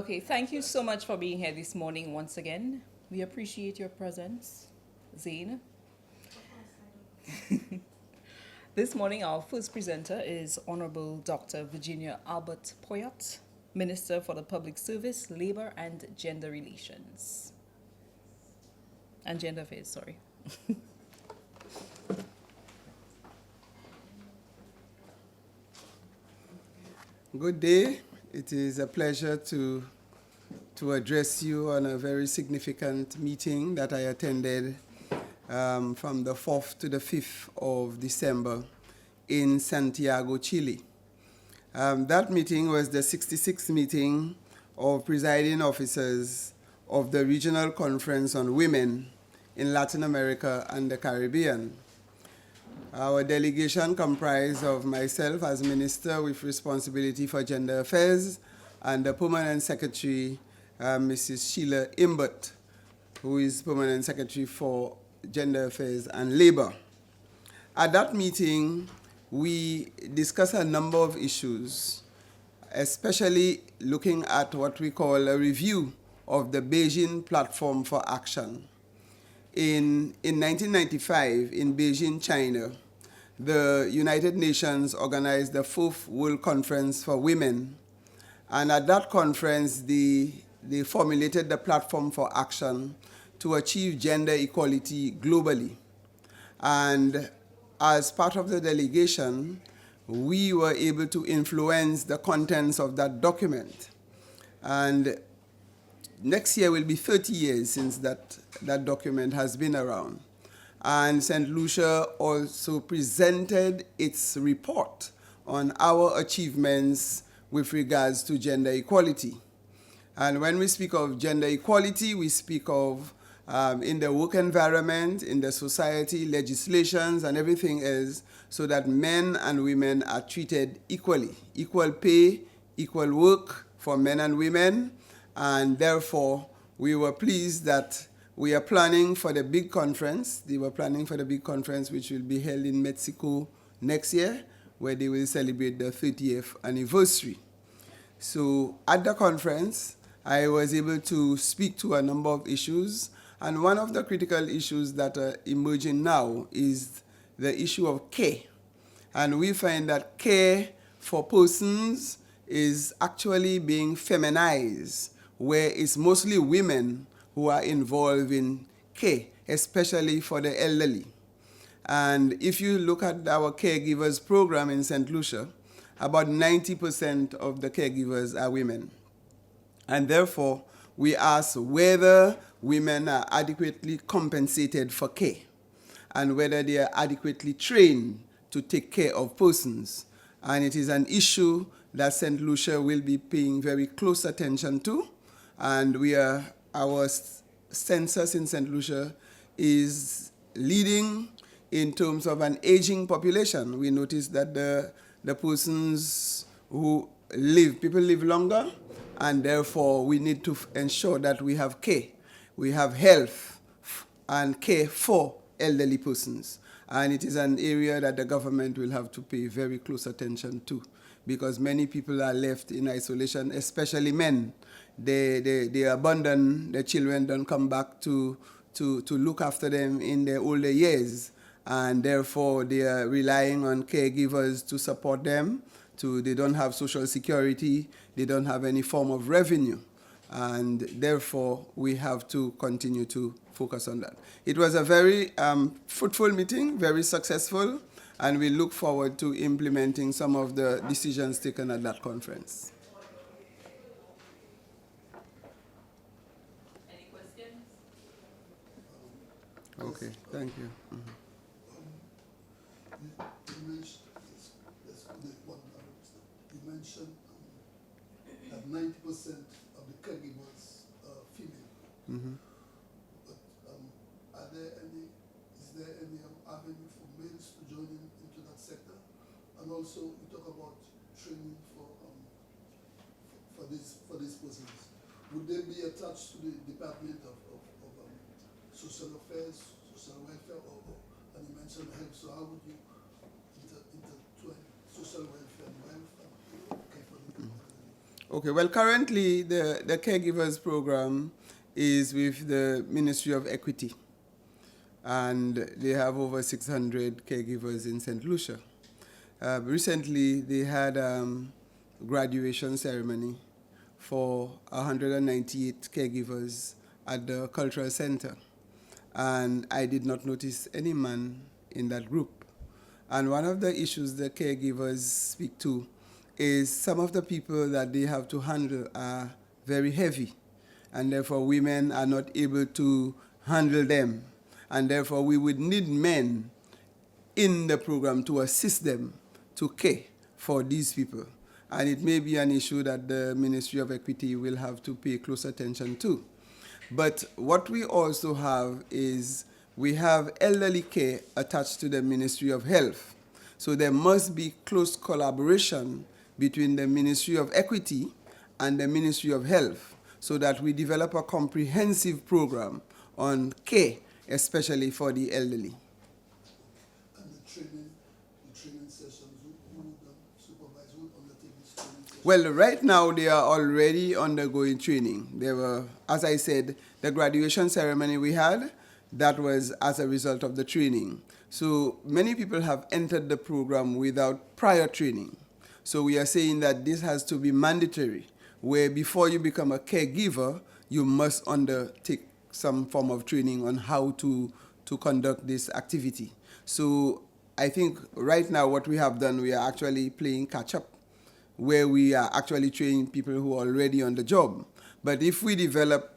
Okay, thank you so much for being here this morning once again. We appreciate your presence, Zane. This morning, our first presenter is Honorable Dr. Virginia Albert Poyat, Minister for the Public Service, Labor and Gender Relations. And Gender Affairs, sorry. Good day. It is a pleasure to address you on a very significant meeting that I attended from the 4th to the 5th of December in Santiago, Chile. That meeting was the 66th meeting of presiding officers of the Regional Conference on Women in Latin America and the Caribbean. Our delegation comprised of myself as Minister with responsibility for Gender Affairs and the Permanent Secretary, Mrs. Sheila Imbert, who is Permanent Secretary for Gender Affairs and Labor. At that meeting, we discussed a number of issues, especially looking at what we call a review of the Beijing Platform for Action. In 1995, in Beijing, China, the United Nations organized the 4th World Conference for Women. And at that conference, they formulated the platform for action to achieve gender equality globally. And as part of the delegation, we were able to influence the contents of that document. And next year will be 30 years since that document has been around. And St. Lucia also presented its report on our achievements with regards to gender equality. And when we speak of gender equality, we speak of in the work environment, in the society, legislations, and everything else, so that men and women are treated equally. Equal pay, equal work for men and women, and therefore we were pleased that we are planning for the big conference. They were planning for the big conference, which will be held in Mexico next year, where they will celebrate the 30th anniversary. So at the conference, I was able to speak to a number of issues, and one of the critical issues that are emerging now is the issue of care. And we find that care for persons is actually being feminized, where it's mostly women who are involved in care, especially for the elderly. And if you look at our caregivers program in St. Lucia, about 90% of the caregivers are women. And therefore, we ask whether women are adequately compensated for care and whether they are adequately trained to take care of persons. And it is an issue that St. Lucia will be paying very close attention to. And our census in St. Lucia is leading in terms of an aging population. We notice that the persons who people live longer, and therefore we need to ensure that we have care. We have health and care for elderly persons. And it is an area that the government will have to pay very close attention to, because many people are left in isolation, especially men. They abandon the children, don't come back to look after them in their older years, and therefore they are relying on caregivers to support them. They don't have social security, they don't have any form of revenue, and therefore we have to continue to focus on that. It was a very fruitful meeting, very successful, and we look forward to implementing some of the decisions taken at that conference. Any questions? Okay, thank you. You mentioned that 90% of the caregivers are female. Mm-hmm. But is there any avenue for males to join into that sector? And also, you talk about training for these persons. Would they be attached to the Department of Social Affairs, Social Welfare, and you mentioned health, so how would you intertwine social welfare and health and care for the community? Okay, well, currently the caregivers program is with the Ministry of Equity, and they have over 600 caregivers in St. Lucia. Recently, they had graduation ceremony for 198 caregivers at the cultural center, and I did not notice any man in that group. And one of the issues the caregivers speak to is some of the people that they have to handle are very heavy, and therefore women are not able to handle them, and therefore we would need men in the program to assist them to care for these people. And it may be an issue that the Ministry of Equity will have to pay close attention to. But what we also have is we have elderly care attached to the Ministry of Health. So there must be close collaboration between the Ministry of Equity and the Ministry of Health so that we develop a comprehensive program on care, especially for the elderly. And the training sessions, who would supervise, who would undertake this training session? Well, right now they are already undergoing training. They were, as I said, the graduation ceremony we had, that was as a result of the training. So many people have entered the program without prior training. So we are saying that this has to be mandatory, where before you become a caregiver, you must undertake some form of training on how to conduct this activity. So I think right now what we have done, we are actually playing catch up, where we are actually training people who are already on the job. But if we develop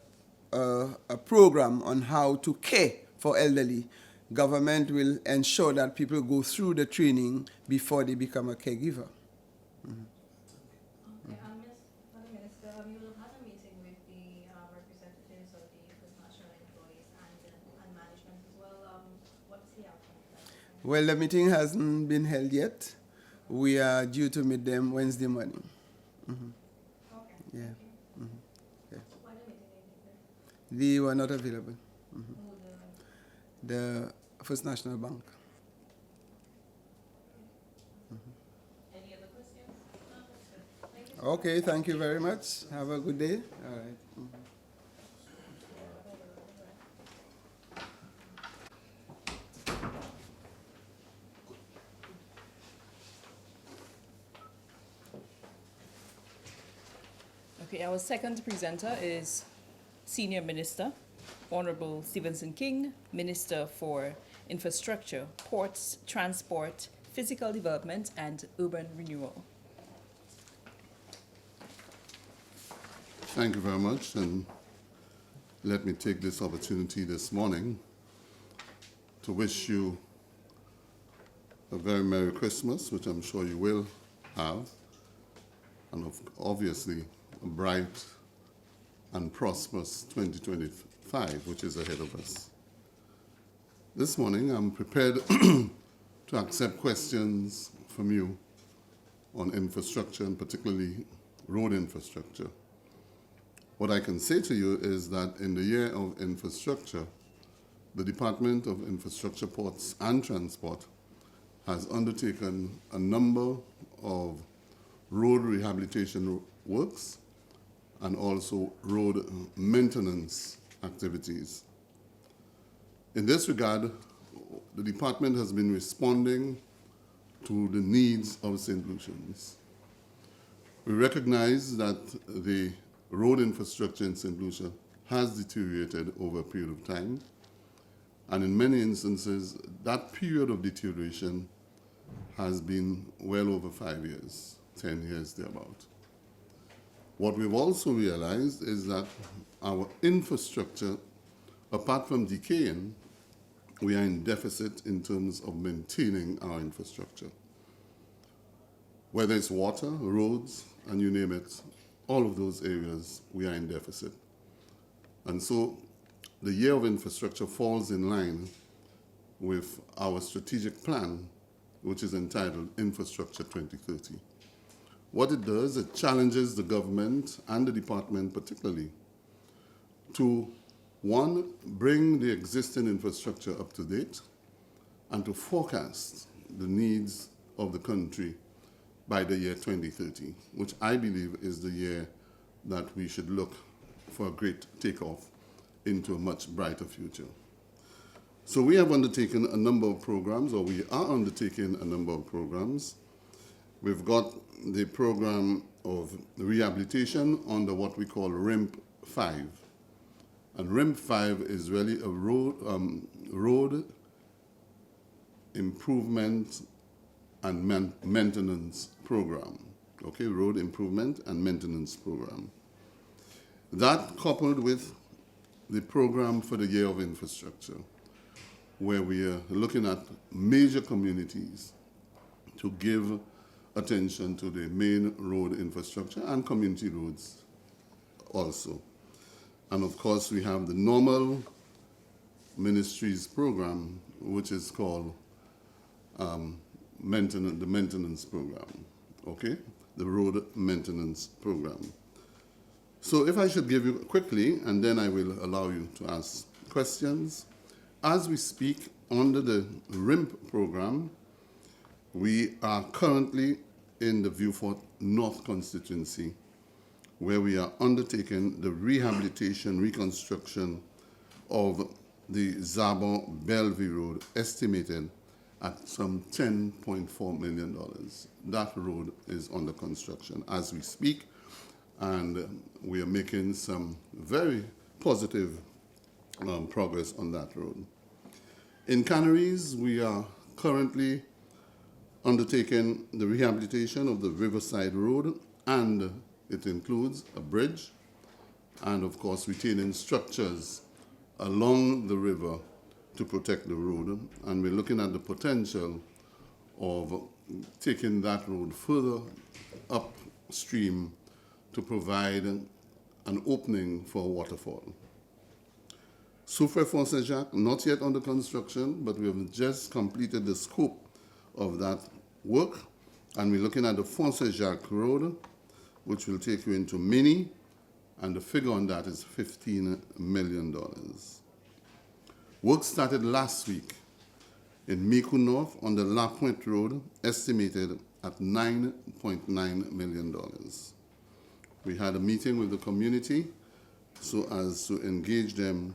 a program on how to care for elderly, government will ensure that people go through the training before they become a caregiver. Okay, Madam Minister, you will have a meeting with the representatives of the First National employees and management as well. What's the outcome of that? Well, the meeting hasn't been held yet. We are due to meet them Wednesday morning. Okay. Yeah. So why the meeting didn't take place? They were not available. Who The First National Bank. Any other questions? No, that's good. Thank you. Okay, thank you very much. Have a good day. All right. Okay, our second presenter is Senior Minister, Honorable Stephenson King, Minister for Infrastructure, Ports, Transport, Physical Development, and Urban Renewal. Thank you very much, and let me take this opportunity this morning to wish you a very Merry Christmas, which I'm sure you will have, and obviously a bright and prosperous 2025, which is ahead of us. This morning, I'm prepared to accept questions from you on infrastructure, and particularly road infrastructure. What I can say to you is that in the year of infrastructure, the Department of Infrastructure, Ports and Transport has undertaken a number of road rehabilitation works and also road maintenance activities. In this regard, the department has been responding to the needs of St. Lucians. We recognize that the road infrastructure in St. Lucia has deteriorated over a period of time, and in many instances, that period of deterioration has been well over 5 years, 10 years thereabout. What we've also realized is that our infrastructure, apart from decaying, we are in deficit in terms of maintaining our infrastructure. Whether it's water, roads, and you name it, all of those areas, we are in deficit. And so the year of infrastructure falls in line with our strategic plan, which is entitled Infrastructure 2030. What it does, it challenges the government and the department particularly to, one, bring the existing infrastructure up to date and to forecast the needs of the country by the year 2030, which I believe is the year that we should look for a great takeoff into a much brighter future. So we have undertaken a number of programs, or we are undertaking a number of programs. We've got the program of rehabilitation under what we call RIMP 5. And RIMP 5 is really a road improvement and maintenance program. Okay, road improvement and maintenance program. That coupled with the program for the year of infrastructure, where we are looking at major communities to give attention to the main road infrastructure and community roads also. And of course, we have the normal ministries program, which is called the maintenance program, okay? The road maintenance program. So if I should give you quickly, and then I will allow you to ask questions. As we speak, under the RIMP program, we are currently in the Viewfort North constituency, where we are undertaking the rehabilitation, reconstruction of the Zabon-Bellevue Road, estimated at some $10.4 million. That road is under construction as we speak, and we are making some very positive progress on that road. In Canaries, we are currently undertaking the rehabilitation of the Riverside Road, and it includes a bridge and, of course, retaining structures along the river to protect the road. And we're looking at the potential of taking that road further upstream to provide an opening for a waterfall. Soufrière Fontaine-Jacques, not yet under construction, but we have just completed the scope of that work, and we're looking at the Fontaine-Jacques Road, which will take you into Mini, and the figure on that is $15 million. Work started last week in Micoud North on the La Pointe Road, estimated at $9.9 million. We had a meeting with the community so as to engage them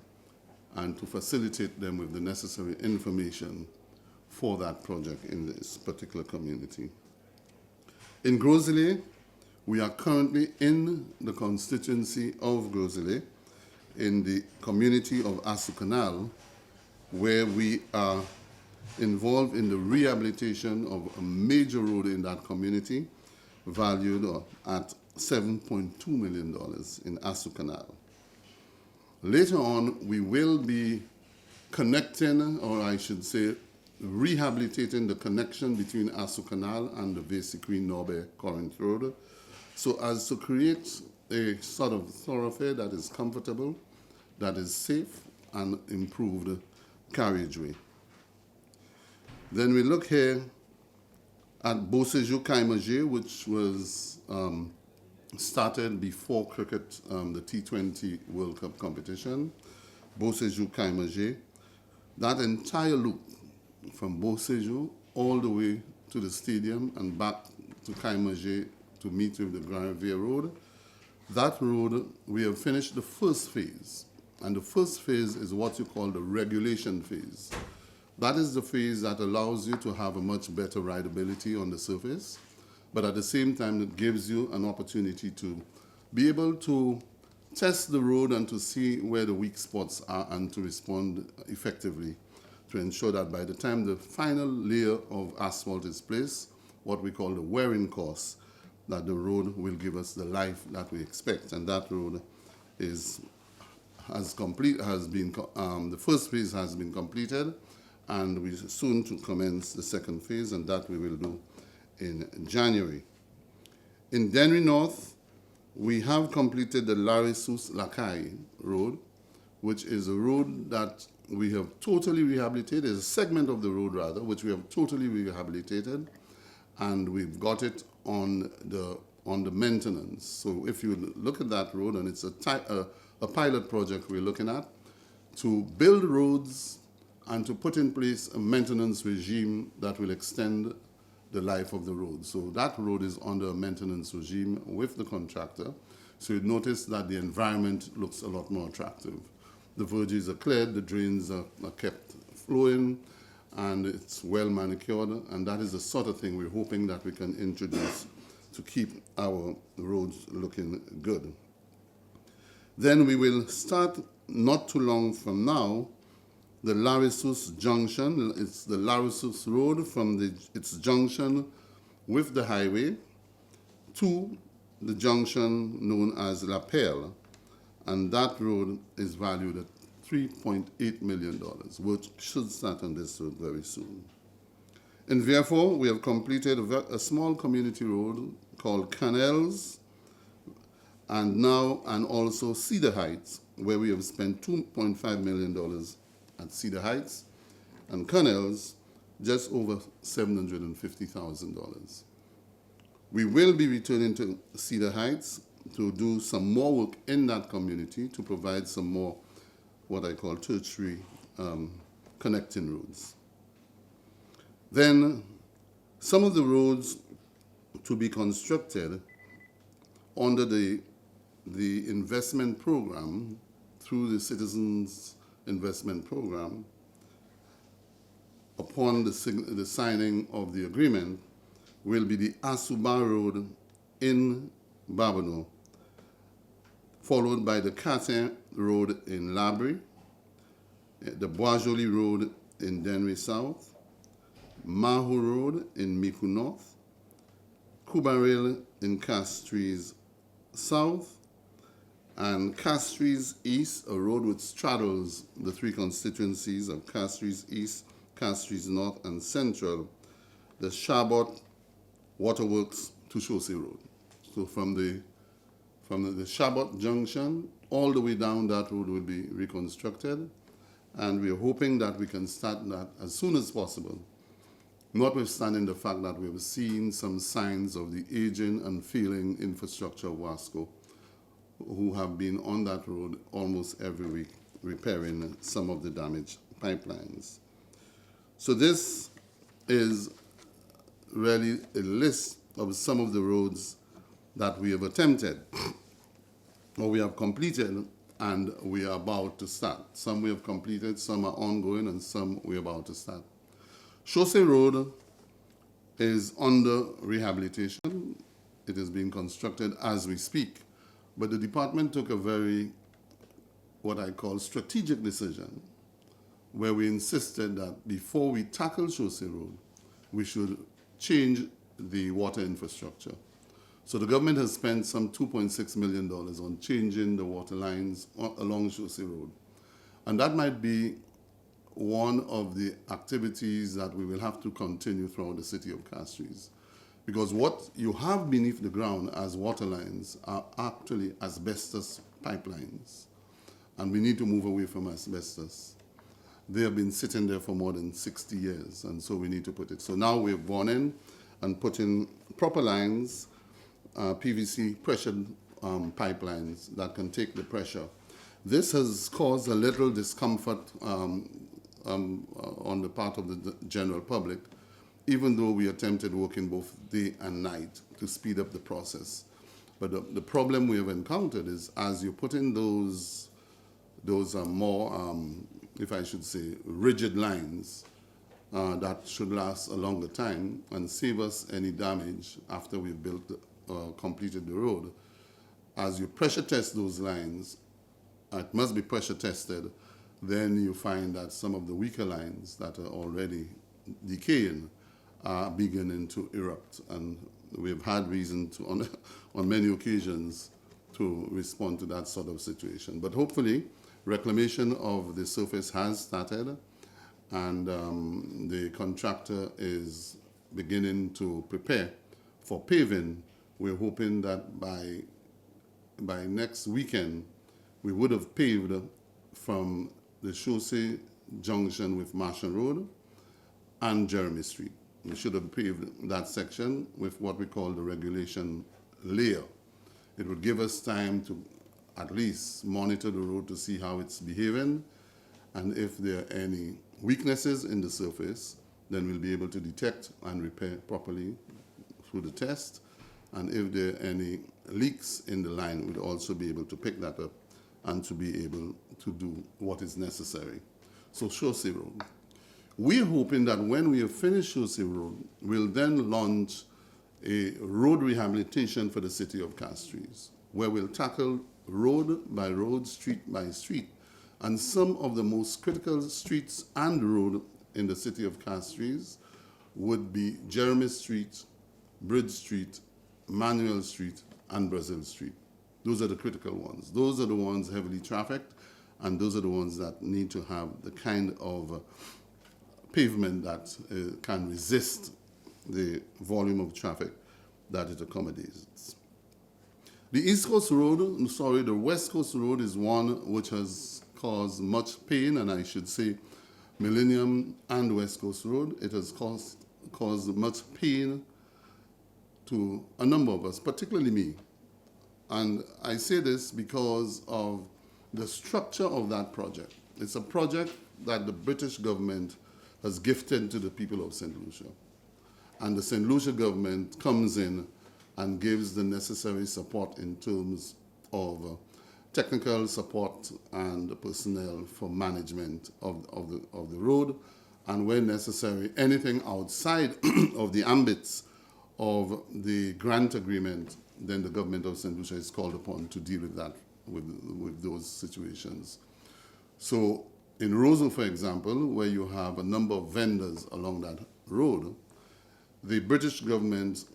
and to facilitate them with the necessary information for that project in this particular community. In Grosley, we are currently in the constituency of Grosley, in the community of Assu Canal, where we are involved in the rehabilitation of a major road in that community, valued at $7.2 million in Assu Canal. Later on, we will be connecting, or I should say, rehabilitating the connection between Assu Canal and the Vesicree-Norbert-Corinth Road, so as to create a sort of thoroughfare that is comfortable, that is safe, and improved carriageway. Then we look here at Beauséjour-Caimagé, which was started before cricket, the T20 World Cup competition. Beauséjour-Caimagé, that entire loop from Beauséjour all the way to the stadium and back to Caimagé to meet with the Grand Riviere Road. That road, we have finished the first phase. And the first phase is what you call the regulation phase. That is the phase that allows you to have a much better rideability on the surface, but at the same time, it gives you an opportunity to be able to test the road and to see where the weak spots are and to respond effectively to ensure that by the time the final layer of asphalt is placed, what we call the wearing course, that the road will give us the life that we expect. And that road the first phase has been completed, and we're soon to commence the second phase, and that we will do in January. In Dennery North, we have completed the Larissus-Lacaille Road, which is a road that we have totally rehabilitated. It's a segment of the road, rather, which we have totally rehabilitated, and we've got it on the maintenance. So if you look at that road, and it's a pilot project we're looking at, to build roads and to put in place a maintenance regime that will extend the life of the road. So that road is under a maintenance regime with the contractor. So you'd notice that the environment looks a lot more attractive. The verges are cleared, the drains are kept flowing, and it's well manicured, and that is the sort of thing we're hoping that we can introduce to keep our roads looking good. Then we will start not too long from now, the Larissus Junction. It's the Larissus Road from its junction with the highway to the junction known as La Perle, and that road is valued at $3.8 million, which should start on this road very soon. In Vieux-Fort, we have completed a small community road called Canals, and also Cedar Heights, where we have spent $2.5 million at Cedar Heights, and Canals, just over $750,000. We will be returning to Cedar Heights to do some more work in that community to provide some more what I call tertiary connecting roads. Then some of the roads to be constructed under the investment program through the Citizens Investment Program upon the signing of the agreement will be the Asuba Road in Babonneau, followed by the Catin Road in Labrie, the Bois-Joli Road in Dennery South, Mahu Road in Micoud North, Coubaril in Castries South, and Castries East, a road which straddles the three constituencies of Castries East, Castries North, and Central, the Chabot Waterworks to Chaussee Road. So from the Chabot Junction all the way down that road will be reconstructed, and we are hoping that we can start that as soon as possible, notwithstanding the fact that we've seen some signs of the aging and failing infrastructure of Wasco, who have been on that road almost every week repairing some of the damaged pipelines. So this is really a list of some of the roads that we have attempted, or we have completed, and we are about to start. Some we have completed, some are ongoing, and some we're about to start. Chaussee Road is under rehabilitation. It is being constructed as we speak. But the department took a very, what I call, strategic decision, where we insisted that before we tackle Chaussee Road, we should change the water infrastructure. So the government has spent some $2.6 million on changing the water lines along Chaussee Road. And that might be one of the activities that we will have to continue throughout the city of Castries. Because what you have beneath the ground as water lines are actually asbestos pipelines. And we need to move away from asbestos. They have been sitting there for more than 60 years, and so we need to put it. So now we've gone in and put in proper lines, PVC pressured pipelines that can take the pressure. This has caused a little discomfort on the part of the general public, even though we attempted working both day and night to speed up the process. But the problem we have encountered is as you put in those more, if I should say, rigid lines that should last a longer time and save us any damage after we've completed the road. As you pressure test those lines, it must be pressure tested, then you find that some of the weaker lines that are already decaying are beginning to erupt. And we've had reason to, on many occasions, to respond to that sort of situation. But hopefully, reclamation of the surface has started, and the contractor is beginning to prepare for paving. We're hoping that by next weekend, we would have paved from the Chaussee junction with Marshall Road and Jeremy Street. We should have paved that section with what we call the regulation layer. It would give us time to at least monitor the road to see how it's behaving, and if there are any weaknesses in the surface, then we'll be able to detect and repair properly through the test. And if there are any leaks in the line, we'll also be able to pick that up and to be able to do what is necessary. So Chaussee Road. We're hoping that when we have finished Chaussee Road, we'll then launch a road rehabilitation for the city of Castries, where we'll tackle road by road, street by street. And some of the most critical streets and road in the city of Castries would be Jeremy Street, Bridge Street, Manuel Street, and Brazil Street. Those are the critical ones. Those are the ones heavily trafficked, and those are the ones that need to have the kind of pavement that can resist the volume of traffic that it accommodates. The East Coast Road, the West Coast Road is one which has caused much pain, and I should say Millennium and West Coast Road. It has caused much pain to a number of us, particularly me. And I say this because of the structure of that project. It's a project that the British government has gifted to the people of St. Lucia. And the St. Lucia government comes in and gives the necessary support in terms of technical support and personnel for management of the road, and where necessary, anything outside of the ambits of the grant agreement, then the government of St. Lucia is called upon to deal with that, with those situations. So in Roseau, for example, where you have a number of vendors along that road, the British government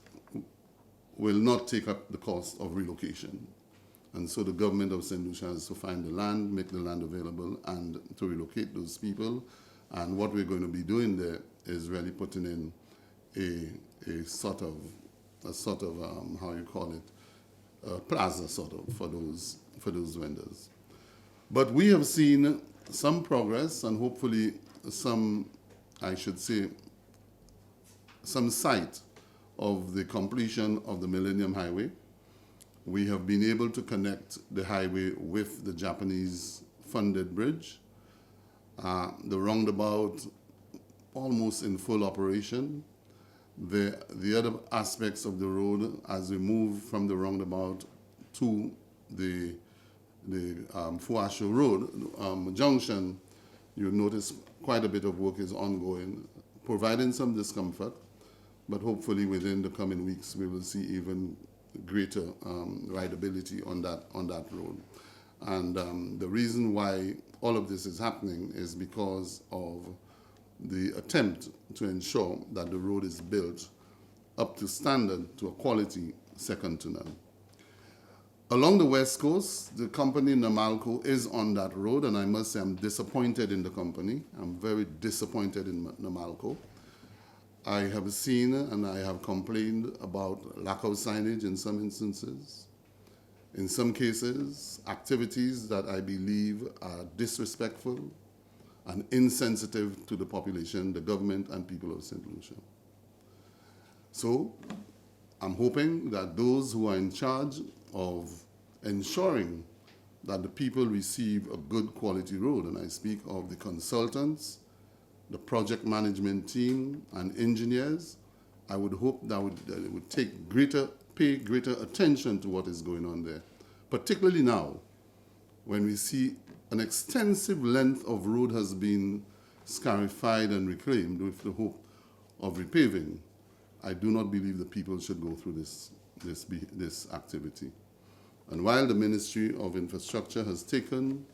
will not take up the cost of relocation. And so the government of St. Lucia has to find the land, make the land available, and to relocate those people. And what we're going to be doing there is really putting in a sort of how you call it, a plaza sort of for those vendors. But we have seen some progress, and hopefully some, I should say, some sight of the completion of the Millennium Highway. We have been able to connect the highway with the Japanese-funded bridge. The roundabout almost in full operation. The other aspects of the road, as we move from the roundabout to the Fuasho Road junction, you notice quite a bit of work is ongoing, providing some discomfort, but hopefully within the coming weeks we will see even greater rideability on that road. And the reason why all of this is happening is because of the attempt to ensure that the road is built up to standard, to a quality second to none. Along the West Coast, the company Namalco is on that road, and I must say I'm disappointed in the company. I'm very disappointed in Namalco. I have seen and I have complained about lack of signage in some instances. In some cases, activities that I believe are disrespectful and insensitive to the population, the government, and people of St. Lucia. So I'm hoping that those who are in charge of ensuring that the people receive a good quality road, and I speak of the consultants, the project management team, and engineers, I would hope that it would pay greater attention to what is going on there, particularly now when we see an extensive length of road has been scarified and reclaimed with the hope of repaving. I do not believe the people should go through this activity. And while the Ministry of Infrastructure has taken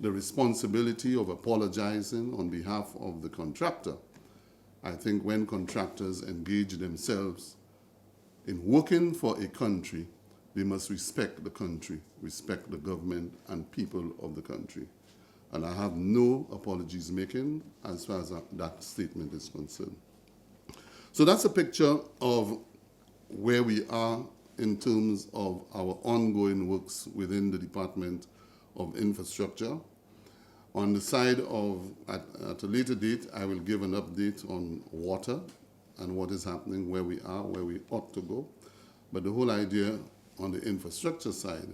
the responsibility of apologizing on behalf of the contractor, I think when contractors engage themselves in working for a country, they must respect the country, respect the government and people of the country. And I have no apologies making as far as that statement is concerned. So that's a picture of where we are in terms of our ongoing works within the Department of Infrastructure. On the side of, at a later date, I will give an update on water and what is happening, where we are, where we ought to go. But the whole idea on the infrastructure side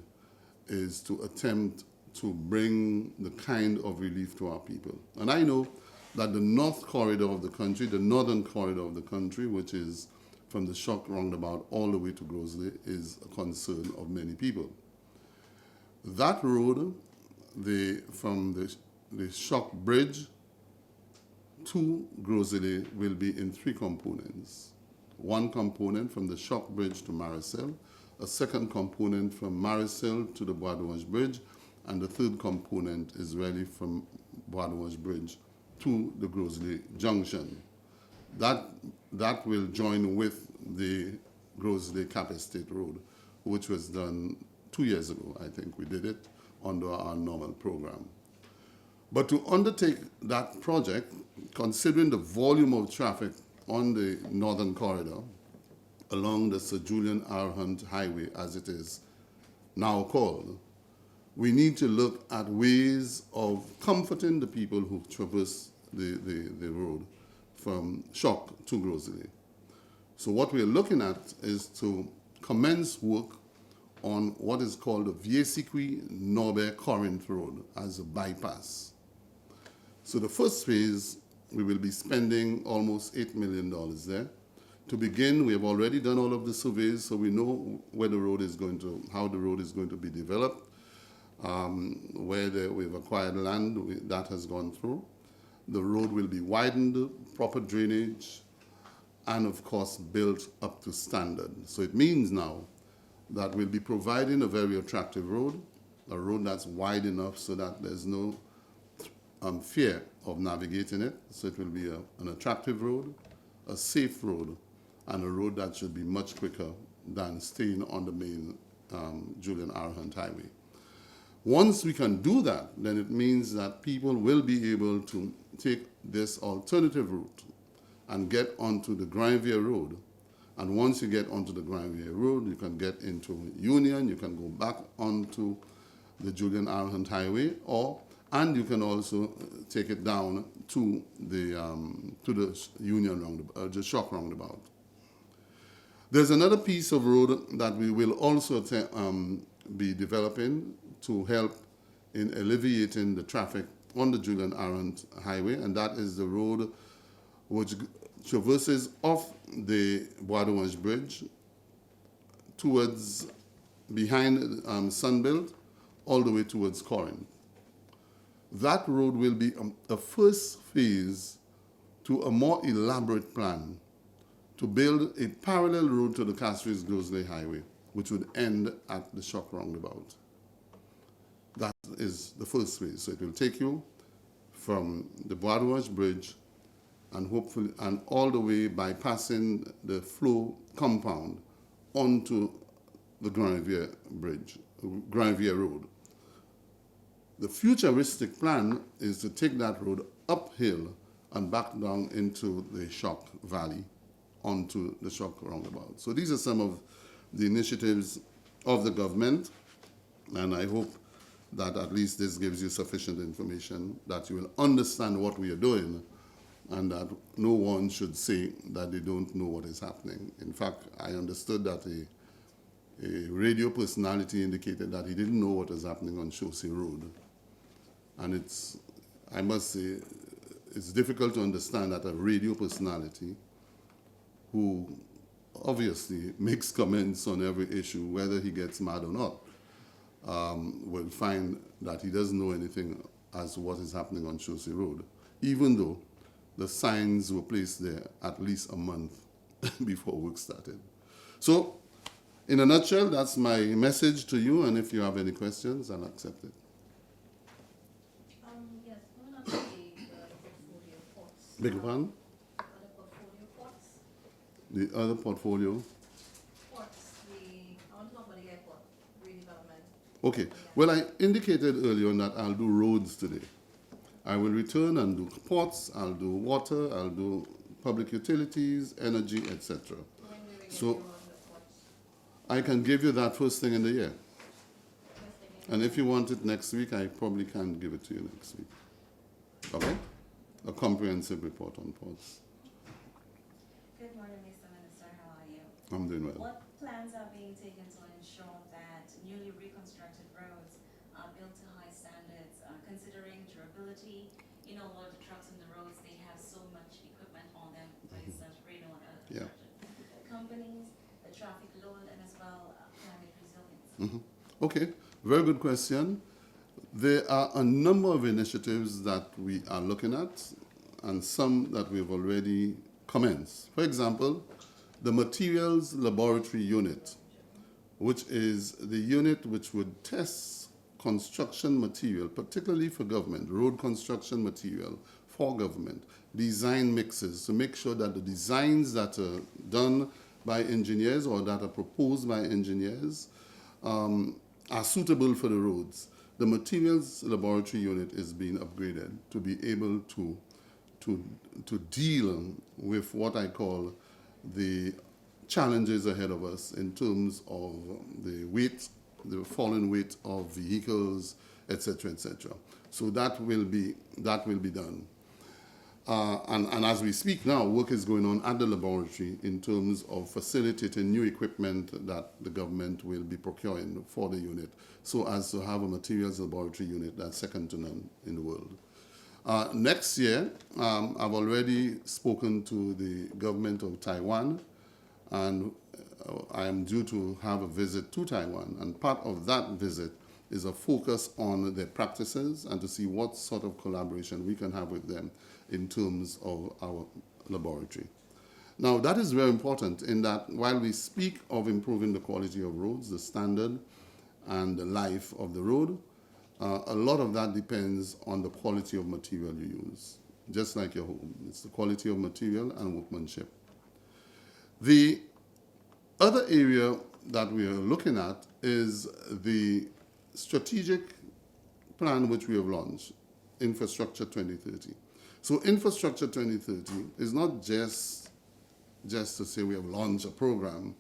is to attempt to bring the kind of relief to our people. And I know that the north corridor of the country, the northern corridor of the country, which is from the Shock roundabout all the way to Grosley, is a concern of many people. That road, from the Shock Bridge to Grosley will be in three components. One component from the Shock Bridge to Marisel, a second component from Marisel to the Bois d'Orange Bridge, and the third component is really from Bois d'Orange Bridge to the Grosley Junction. That will join with the Grosley Cap Estate Road, which was done 2 years ago. I think we did it under our normal program. But to undertake that project, considering the volume of traffic on the northern corridor along the Sir Julian R. Hunt Highway, as it is now called, we need to look at ways of comforting the people who traverse the road from Shock to Grosley. So what we're looking at is to commence work on what is called the Viesiqui-Norbert-Corinth Road as a bypass. So the first phase, we will be spending almost $8 million there. To begin, we have already done all of the surveys, so we know where the road is going to, how the road is going to be developed, we've acquired land, that has gone through. The road will be widened, proper drainage, and of course built up to standard. So it means now that we'll be providing a very attractive road, a road that's wide enough so that there's no fear of navigating it. So it will be an attractive road, a safe road, and a road that should be much quicker than staying on the main Julian R. Hunt Highway. Once we can do that, then it means that people will be able to take this alternative route and get onto the Granvier Road. And once you get onto the Granvier Road, you can get into Union, you can go back onto the Julian R. Hunt Highway, and you can also take it down to the Union roundabout, the Shock roundabout. There's another piece of road that we will also be developing to help in alleviating the traffic on the Julian R. Hunt Highway, and that is the road which traverses off the Bois d'Orange Bridge towards behind Sunbelt all the way towards Corinth. That road will be a first phase to a more elaborate plan to build a parallel road to the Castries-Grosley Highway, which would end at the Shock roundabout. That is the first phase. So it will take you from the Bois d'Orange Bridge and hopefully all the way bypassing the flow compound onto the Granvier Bridge, Granvier Road. The futuristic plan is to take that road uphill and back down into the Shock Valley onto the Shock roundabout. So these are some of the initiatives of the government, and I hope that at least this gives you sufficient information that you will understand what we are doing and that no one should say that they don't know what is happening. In fact, I understood that a radio personality indicated that he didn't know what was happening on Chaussee Road. And I must say, it's difficult to understand that a radio personality who obviously makes comments on every issue, whether he gets mad or not, will find that he doesn't know anything as to what is happening on Chaussee Road, even though the signs were placed there at least a month before work started. So, in a nutshell, that's my message to you, and if you have any questions, I'll accept it. Yes, going on to the portfolio ports. Beg your pardon? Other portfolio ports. The other portfolio? Ports, I want to talk about the airport redevelopment. Okay. Well, I indicated earlier on that I'll do roads today. I will return and do ports, I'll do water, I'll do public utilities, energy, etc. When will we get So you on the ports? I can give you that first thing in the year. First thing in And if you want it next week, I probably can give it to you next week. Okay? A comprehensive report on ports. Good morning, Mr. Minister. How are you? I'm doing well. What plans are being taken to ensure that newly reconstructed roads are built to high standards, considering durability? You know, a lot of the trucks on the roads, Okay, very good question. There are a number of initiatives that we are looking at and some that we've already commenced. For example, the Materials Laboratory Unit, which is the unit which would test construction material, particularly for government, road construction material for government, design mixes to make sure that the designs that are done by engineers or that are proposed by engineers are suitable for the roads. The Materials Laboratory Unit is being upgraded to be able to deal with what I call the challenges ahead of us in terms of the weight, the falling weight of vehicles, etc., etc. So that will be done. And as we speak now, work is going on at the laboratory in terms of facilitating new equipment that the government will be procuring for the unit, so as to have a materials laboratory unit that's second to none in the world. Next year, I've already spoken to the government of Taiwan, and I am due to have a visit to Taiwan. And part of that visit is a focus on their practices and to see what sort of collaboration we can have with them in terms of our laboratory. Now, that is very important in that while we speak of improving the quality of roads, the standard and the life of the road, a lot of that depends on the quality of material you use, just like your home. It's the quality of material and workmanship. The other area that we are looking at is the strategic plan which we have launched, Infrastructure 2030. So Infrastructure 2030 is not just to say we have launched a program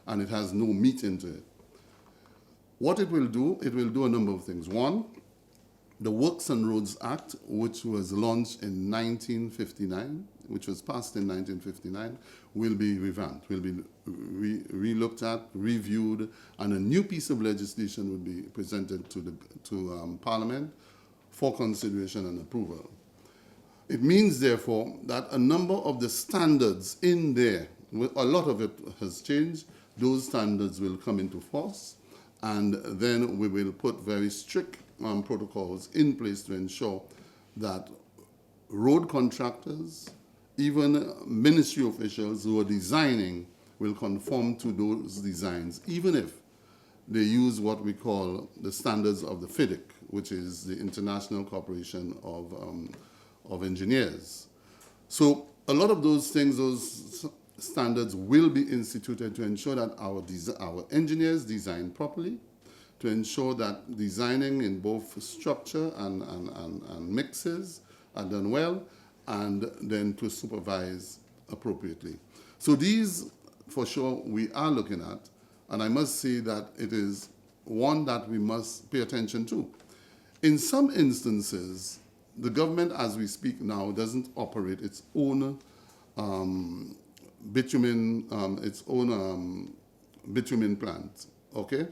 and it has no meat into it. What it will do a number of things. One, the Works and Roads Act, which was launched in 1959, which was passed in 1959, will be revamped, will be re-looked at, reviewed, and a new piece of legislation will be presented to Parliament for consideration and approval. It means, therefore, that a number of the standards in there, a lot of it has changed, those standards will come into force, and then we will put very strict protocols in place to ensure that road contractors, even ministry officials who are designing, will conform to those designs, even if they use what we call the standards of the FIDIC, which is the International Corporation of Engineers. So a lot of those things, those standards will be instituted to ensure that our engineers design properly, to ensure that designing in both structure and mixes are done well, and then to supervise appropriately. So these, for sure, we are looking at, and I must say that it is one that we must pay attention to. In some instances, the government, as we speak now, doesn't operate its own bitumen plant, okay?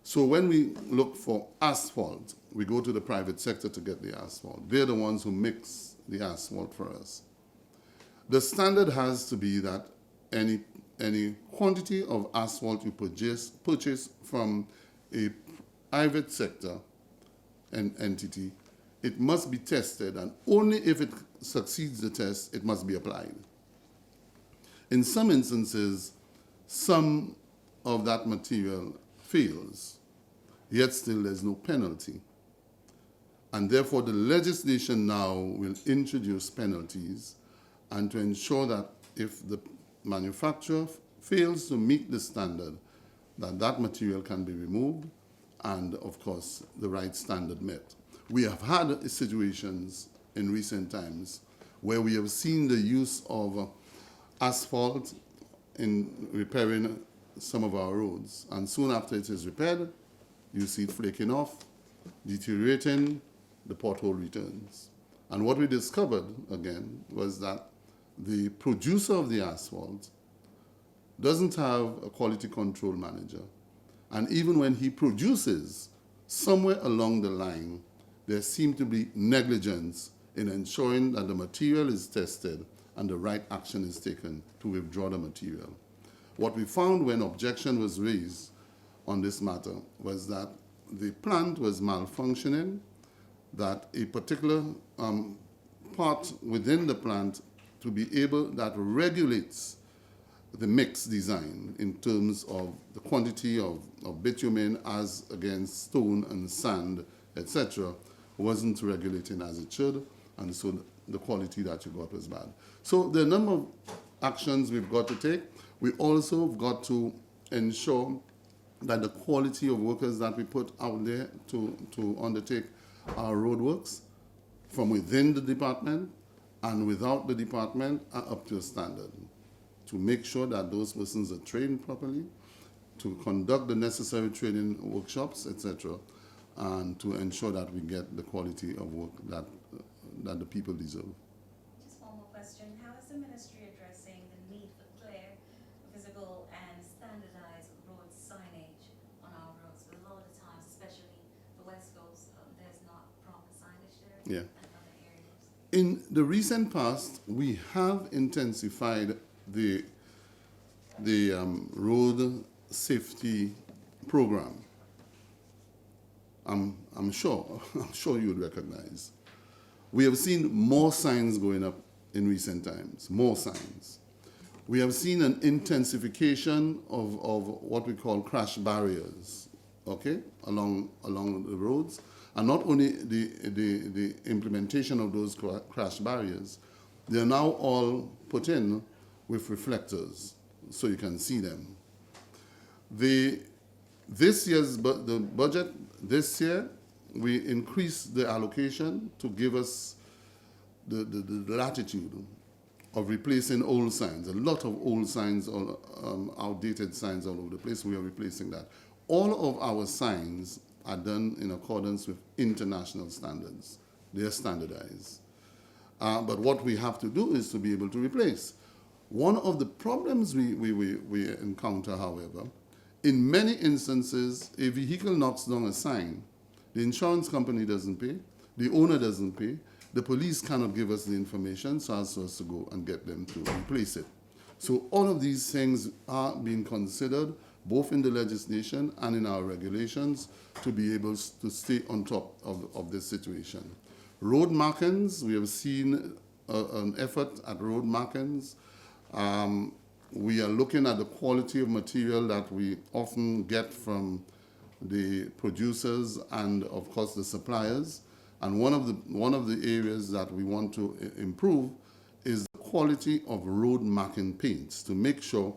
So when we look for asphalt, we go to the private sector to get the asphalt. They're the ones who mix the asphalt for us. The standard has to be that any quantity of asphalt you purchase from a private sector entity, it must be tested, and only if it succeeds the test, it must be applied. In some instances, some of that material fails, yet still there's no penalty. And therefore, the legislation now will introduce penalties, and to ensure that if the manufacturer fails to meet the standard, that material can be removed, and of course, the right standard met. We have had situations in recent times where we have seen the use of asphalt in repairing some of our roads, and soon after it is repaired, you see it flaking off, deteriorating, the pothole returns. And what we discovered, again, was that the producer of the asphalt doesn't have a quality control manager. And even when he produces, somewhere along the line, there seemed to be negligence in ensuring that the material is tested and the right action is taken to withdraw the material. What we found when objection was raised on this matter was that the plant was malfunctioning, that a particular part within the plant to be able, that regulates the mix design in terms of the quantity of bitumen as against stone and sand, etc., wasn't regulating as it should, and so the quality that you got was bad. So there are a number of actions we've got to take. We also have got to ensure that the quality of workers that we put out there to undertake our roadworks from within the department and without the department are up to a standard, to make sure that those persons are trained properly, to conduct the necessary training workshops, etc., and to ensure that we get the quality of work that the people deserve. Just one more question. How is the ministry addressing the need for clear, visible, and standardized road signage on our roads? Because a lot of the times, especially the West Coast, there's not proper signage there. Yeah. And other areas. In the recent past, we have intensified the road safety program. I'm sure you would recognize. We have seen more signs going up in recent times, more signs. We have seen an intensification of what we call crash barriers, okay, along the roads. And not only the implementation of those crash barriers, they are now all put in with reflectors, so you can see them. The budget this year, we increased the allocation to give us the latitude of replacing old signs. A lot of old signs, outdated signs all over the place. We are replacing that. All of our signs are done in accordance with international standards. They are standardized. But what we have to do is to be able to replace. One of the problems we encounter, however, in many instances, a vehicle knocks down a sign. The insurance company doesn't pay, the owner doesn't pay, the police cannot give us the information, so as for us to go and get them to replace it. So all of these things are being considered, both in the legislation and in our regulations, to be able to stay on top of this situation. Road markings, we have seen an effort at road markings. We are looking at the quality of material that we often get from the producers and, of course, the suppliers. And one of the areas that we want to improve is the quality of road marking paints, to make sure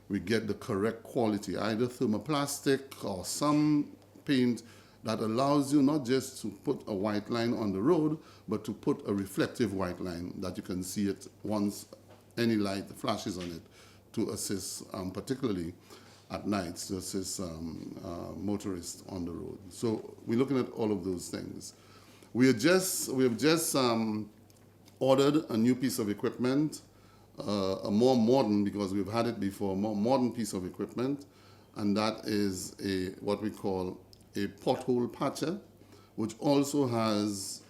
we get the correct quality, either thermoplastic or some paint that allows you not just to put a white line on the road, but to put a reflective white line that you can see it once any light flashes on it, to assist, particularly at nights, to assist motorists on the road. So we're looking at all of those things. We have just ordered a new piece of equipment, a more modern, because we've had it before, more modern piece of equipment, and that is what we call a pothole patcher, which also has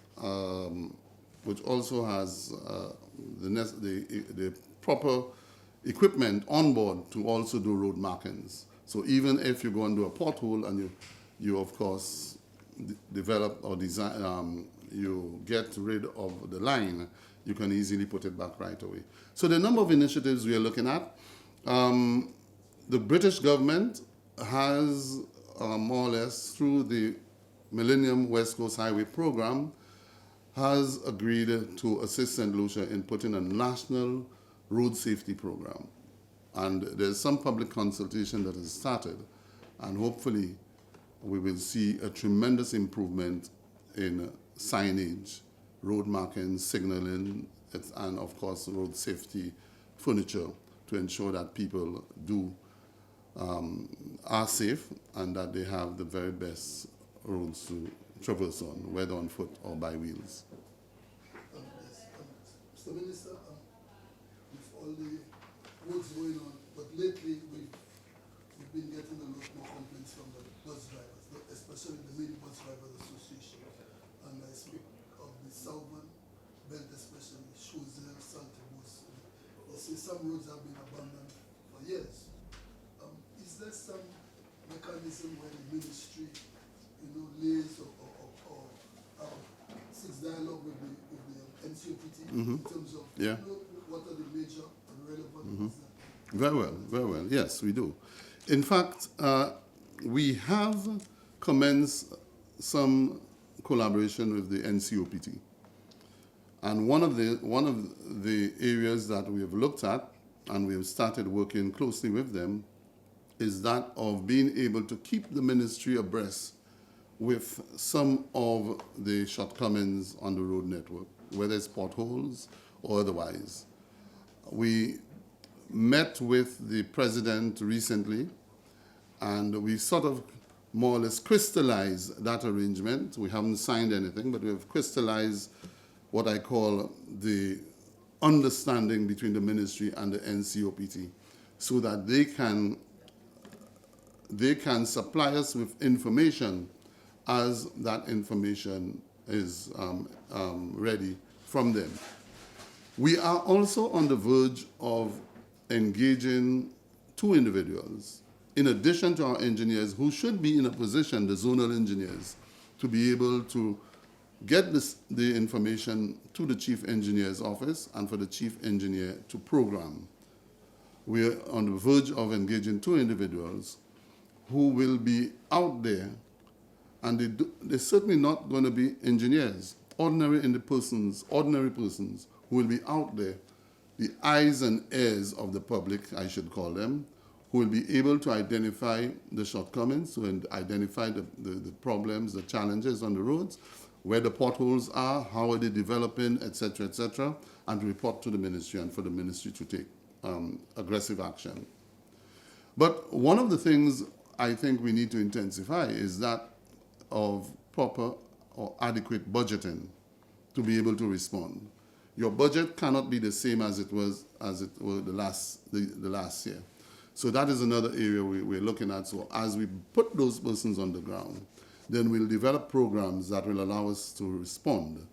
the proper equipment on board to also do road markings. So even if you go and do a pothole and you of course develop or design, you get rid of the line, you can easily put it back right away. So the number of initiatives we are looking at, the British government has more or less, through the Millennium West Coast Highway Program, has agreed to assist St. Lucia in putting a national road safety program. And there's some public consultation that has started, and hopefully we will see a tremendous improvement in signage, road markings, signaling, and of course road safety furniture, to ensure that people are safe and that they have the very best roads to traverse on, whether on foot or by wheels. Mr. Minister, with all the roads going on, but lately we've been getting a lot more complaints from the bus drivers, especially the Mini Bus Drivers Association. And I speak of the Southern Belt, especially Choiseul, Saltibus. They say some roads have been abandoned for years. Is there some mechanism where the ministry, lays or seeks dialogue with the NCOPT in terms of Yeah. what are the major and relevant ones that Very well, very well. Yes, we do. In fact, we have commenced some collaboration with the NCOPT. And one of the areas that we have looked at and we have started working closely with them is that of being able to keep the ministry abreast with some of the shortcomings on the road network, whether it's potholes or otherwise. We met with the president recently, and we sort of more or less crystallized that arrangement. We haven't signed anything, but we have crystallized what I call the understanding between the ministry and the NCOPT, so that they can supply us with information as that information is ready from them. We are also on the verge of engaging two individuals, in addition to our engineers, who should be in a position, the zonal engineers, to be able to get the information to the chief engineer's office and for the chief engineer to program. We are on the verge of engaging two individuals who will be out there, and they're certainly not going to be engineers, ordinary persons who will be out there, the eyes and ears of the public, I should call them, who will be able to identify the shortcomings, to identify the problems, the challenges on the roads, where the potholes are, how are they developing, etc., and report to the ministry and for the ministry to take aggressive action. But one of the things I think we need to intensify is that of proper or adequate budgeting to be able to respond. Your budget cannot be the same as it was the last year. So that is another area we're looking at. So as we put those persons on the ground, then we'll develop programs that will allow us to respond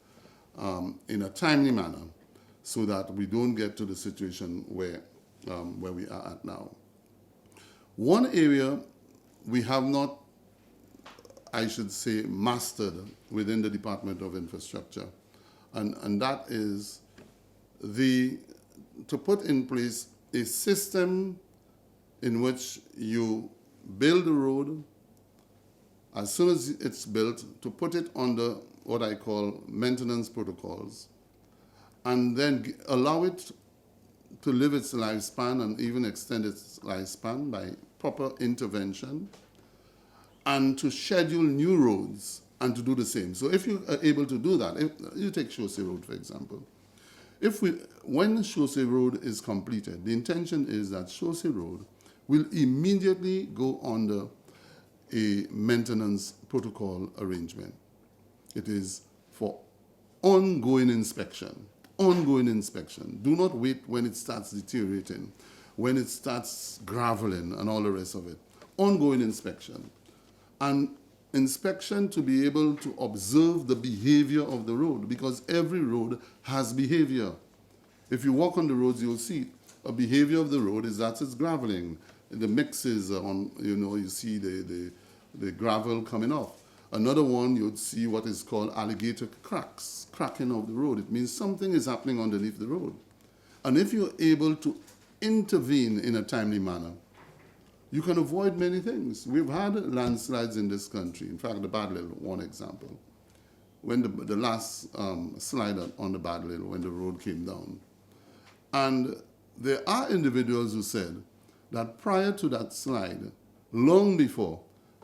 in a timely manner, so that we don't get to the situation where we are at now. One area we have not, I should say, mastered within the Department of Infrastructure, and that is to put in place a system in which you build a road, as soon as it's built, to put it under what I call maintenance protocols, and then allow it to live its lifespan and even extend its lifespan by proper intervention, and to schedule new roads and to do the same. So if you are able to do that, if you take Chaussee Road, for example, when Chaussee Road is completed, the intention is that Chaussee Road will immediately go under a maintenance protocol arrangement. It is for ongoing inspection. Ongoing inspection. Do not wait when it starts deteriorating, when it starts graveling and all the rest of it. Ongoing inspection. And inspection to be able to observe the behavior of the road, because every road has behavior. If you walk on the roads, you'll see a behavior of the road is that it's graveling. The mixes on, you see the gravel coming off. Another one, you'd see what is called alligator cracks, cracking of the road. It means something is happening underneath the road. And if you're able to intervene in a timely manner, you can avoid many things. We've had landslides in this country. In fact, the Bad Little, one example. When the last slide on the Bad Little, when the road came down. And there are individuals who said that prior to that slide, long before,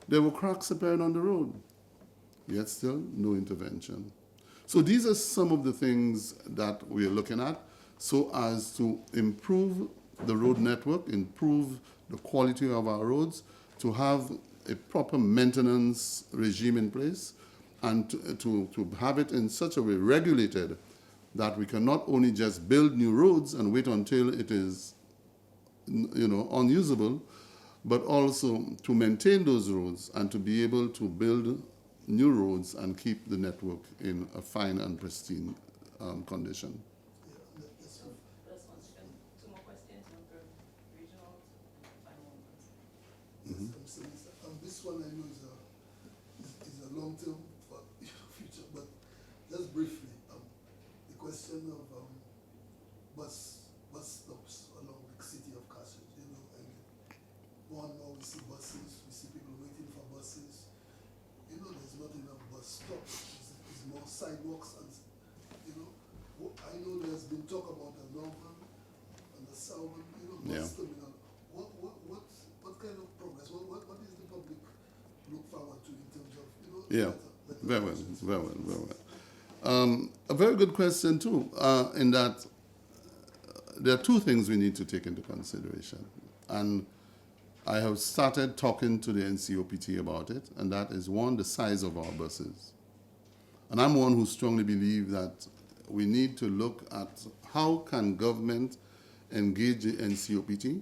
there were cracks appearing on the road. Yet still, no intervention. So these are some of the things that we're looking at so as to improve the road network, improve the quality of our roads, to have a proper maintenance regime in place, and to have it in such a way regulated that we can not only just build new roads and wait until it is unusable, but also to maintain those roads and to be able to build new roads and keep the network in a fine and pristine condition. Yeah, that's right. That's one second. Two more questions, one for regional, final one. Yes, I'm saying, this one I know is a long-term future, but just briefly, the question of bus stops along the city of Carthage, you know, and more and more we see buses, we see people waiting for buses. You know, there's not enough bus stops. It's more sidewalks, and you know, I know there's been talk about the northern and the southern, you know, bus terminal. What kind of progress? What is the public look forward to in terms of, you know? Yeah, very well. A very good question too, in that there are two things we need to take into consideration. And I have started talking to the NCOPT about it, and that is one, the size of our buses. And I'm one who strongly believes that we need to look at how can government engage the NCOPT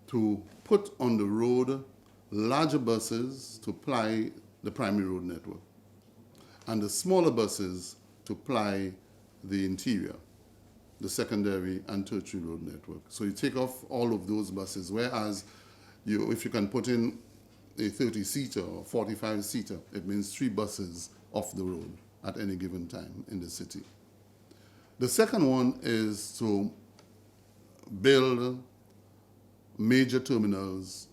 to put on the road larger buses to ply the primary road network, and the smaller buses to ply the interior, the secondary and tertiary road network. So you take off all of those buses, whereas if you can put in a 30-seater or 45-seater, it means 3 buses off the road at any given time in the city. The second one is to build major terminals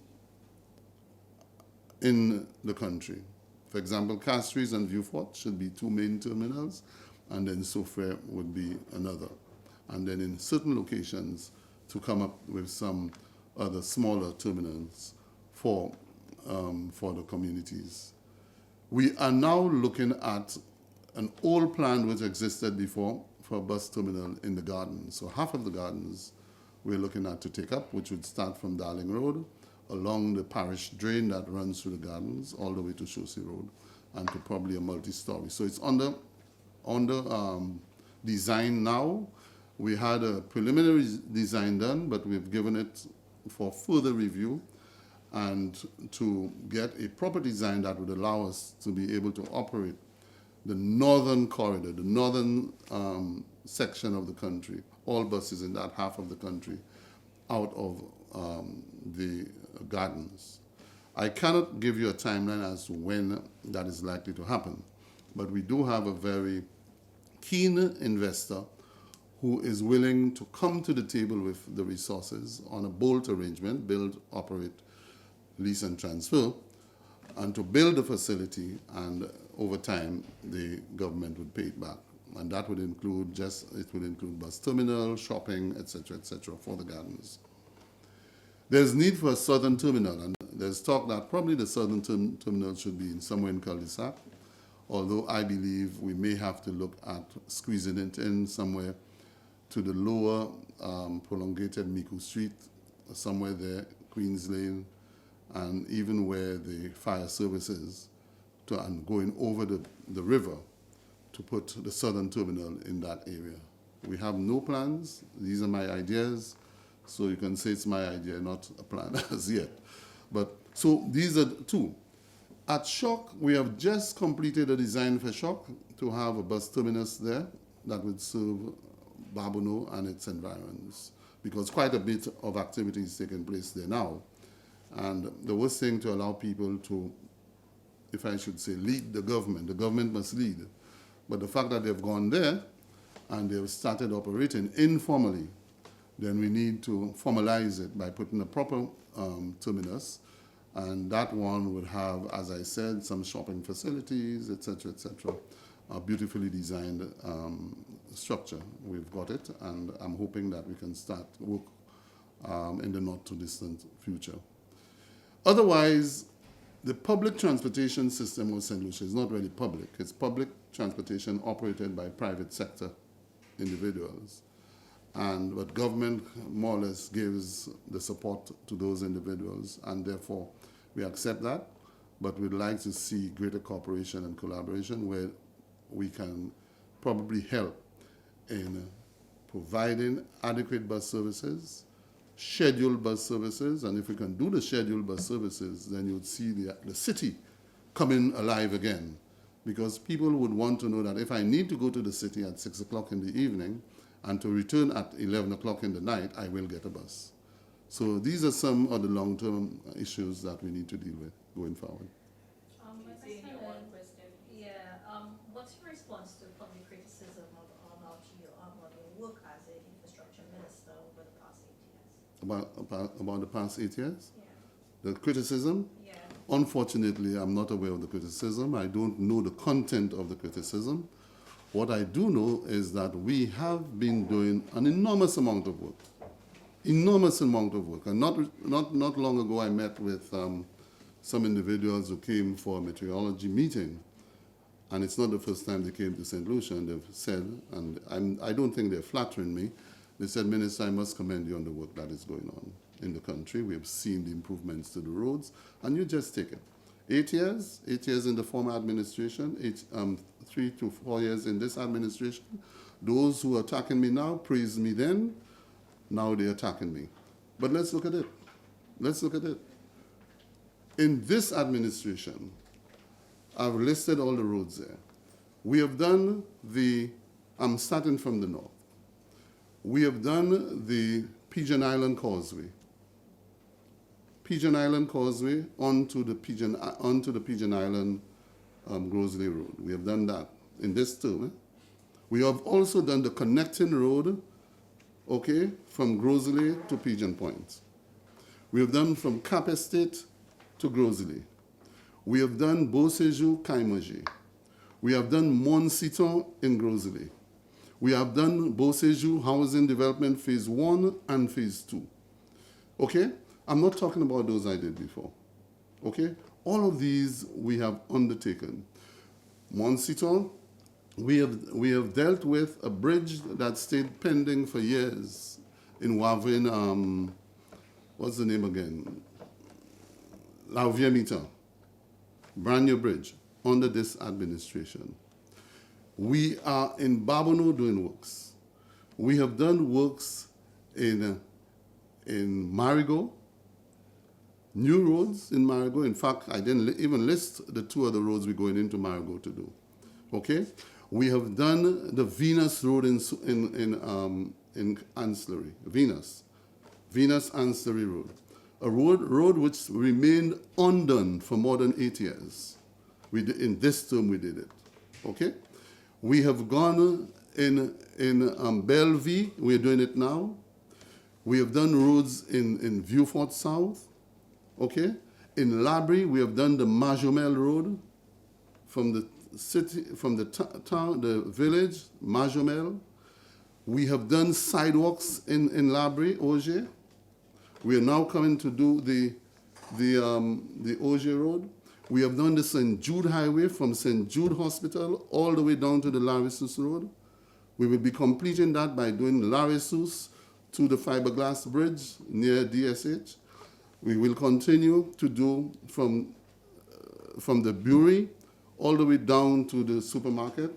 in the country. For example, Castries and Viewfort should be 2 main terminals, and then Soufrière would be another. And then in certain locations to come up with some other smaller terminals for the communities. We are now looking at an old plan which existed before for a bus terminal in the gardens. So half of the gardens we're looking at to take up, which would start from Darling Road, along the parish drain that runs through the gardens, all the way to Chaussee Road, and to probably a multi-story. So it's under design now. We had a preliminary design done, but we've given it for further review and to get a proper design that would allow us to be able to operate the northern corridor, the northern section of the country, all buses in that half of the country, out of the gardens. I cannot give you a timeline as to when that is likely to happen, but we do have a very keen investor who is willing to come to the table with the resources on a bolt arrangement, build, operate, lease and transfer, and to build the facility, and over time the government would pay it back. And that would include bus terminal, shopping, etc., for the gardens. There's need for a southern terminal, and there's talk that probably the southern terminal should be somewhere in cul-de-sac, although I believe we may have to look at squeezing it in somewhere to the lower prolongated Miku Street, somewhere there, Queens Lane, and even where the fire services, and going over the river to put the southern terminal in that area. We have no plans. These are my ideas, so you can say it's my idea, not a plan as yet. But so these are two. At Shock, we have just completed a design for Shock to have a bus terminus there that would serve Babono and its environs, because quite a bit of activity is taking place there now. And the worst thing to allow people to, if I should say, lead the government must lead. But the fact that they've gone there and they've started operating informally, then we need to formalize it by putting a proper terminus, and that one would have, as I said, some shopping facilities, etc., a beautifully designed structure. We've got it, and I'm hoping that we can start work in the not too distant future. Otherwise, the public transportation system of St. Lucia is not really public. It's public transportation operated by private sector individuals. But government more or less gives the support to those individuals, and therefore we accept that, but we'd like to see greater cooperation and collaboration where we can probably help in providing adequate bus services, scheduled bus services, and if we can do the scheduled bus services, then you'd see the city coming alive again, because people would want to know that if I need to go to the city at 6 o'clock in the evening and to return at 11 o'clock in the night, I will get a bus. So these are some of the long-term issues that we need to deal with. going forward. My question is, yeah, what's your response to public criticism about your work as an infrastructure minister over the past 8 years? About the past 8 years? Yeah. The criticism? Yeah. Unfortunately, I'm not aware of the criticism. I don't know the content of the criticism. What I do know is that we have been doing an enormous amount of work. Enormous amount of work. And not long ago, I met with some individuals who came for a meteorology meeting. And it's not the first time they came to St. Lucia, and they've said, and I don't think they're flattering me, they said, Minister, I must commend you on the work that is going on in the country. We have seen the improvements to the roads, and you just take it. 8 years in the former administration, 3 to 4 years in this administration. Those who are attacking me now praised me then, now they're attacking me. But let's look at it. Let's look at it. In this administration, I've listed all the roads there. We have done I'm starting from the north. We have done the Pigeon Island Causeway. Pigeon Island Causeway onto the Pigeon Island Grosley Road. We have done that in this term. We have also done the connecting road, okay, from Grosley to Pigeon Point. We have done from Cap Estate to Grosley. We have done Beauséjour, Kaimoji. We have done Montciton in Grosley. We have done Beauséjour Housing Development Phase 1 and Phase 2. Okay? I'm not talking about those I did before. Okay? All of these we have undertaken. Montciton, we have dealt with a bridge that stayed pending for years in Wavrin, what's the name again? La Viemita. Brand new bridge under this administration. We are in Babonneau doing works. We have done works in Marigot, new roads in Marigot. In fact, I didn't even list the 2 other roads we're going into Marigot to do. Okay? We have done the Venus Road in Ancillary, Venus Ancillary Road. A road which remained undone for more than 8 years. In this term we did it. Okay? We have gone in Bellevue, we're doing it now. We have done roads in Vieux-Fort South. Okay? In Labrie, we have done the Majomel Road from the city, from the town, the village, Majomel. We have done sidewalks in Labrie, Auger. We are now coming to do the Auger Road. We have done the St. Jude Highway from St. Jude Hospital all the way down to the Larissus Road. We will be completing that by doing Larissus to the fiberglass bridge near DSH. We will continue to do from the brewery all the way down to the supermarket.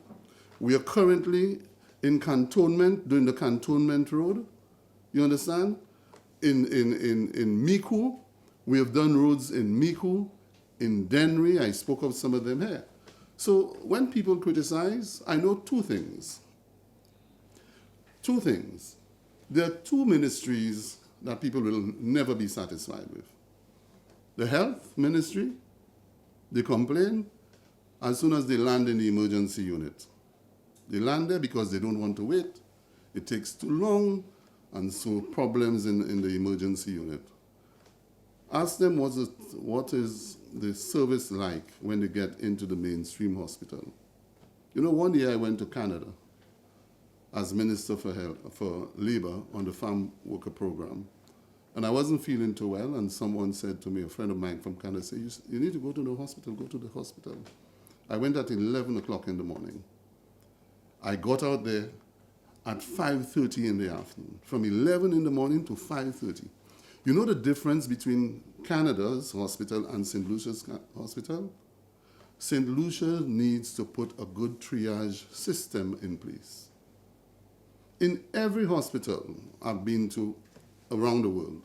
We are currently in Cantonment, doing the Cantonment Road. You understand? In Micoud, we have done roads in Micoud, in Dennery. I spoke of some of them here. So when people criticize, I know 2 things. 2 things. There are 2 ministries that people will never be satisfied with. The health ministry, they complain as soon as they land in the emergency unit. They land there because they don't want to wait. It takes too long, and so problems in the emergency unit. Ask them what is the service like when they get into the mainstream hospital. You know, one year I went to Canada as Minister for Labor on the Farm Worker Program, and I wasn't feeling too well, and someone said to me, a friend of mine from Canada said, you need to go to the hospital, go to the hospital. I went at 11 o'clock in the morning. I got out there at 5:30 in the afternoon, from 11 in the morning to 5:30. You know the difference between Canada's hospital and St. Lucia's hospital? St. Lucia needs to put a good triage system in place. In every hospital I've been to around the world,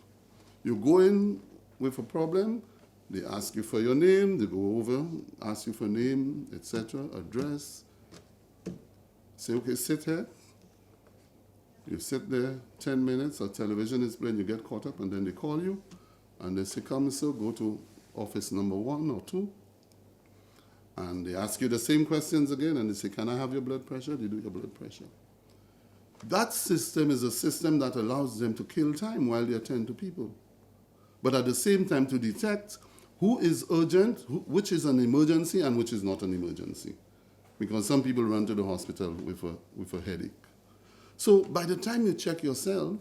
you go in with a problem, they ask you for your name, they go over, ask you for name, etc., address, say, okay, sit here. You sit there 10 minutes, a television is playing, you get caught up, and then they call you, and they say, come, sir, go to office number 1 or 2, and they ask you the same questions again, and they say, can I have your blood pressure? They do your blood pressure. That system is a system that allows them to kill time while they attend to people, but at the same time to detect who is urgent, which is an emergency and which is not an emergency, because some people run to the hospital with a headache. So by the time you check yourself,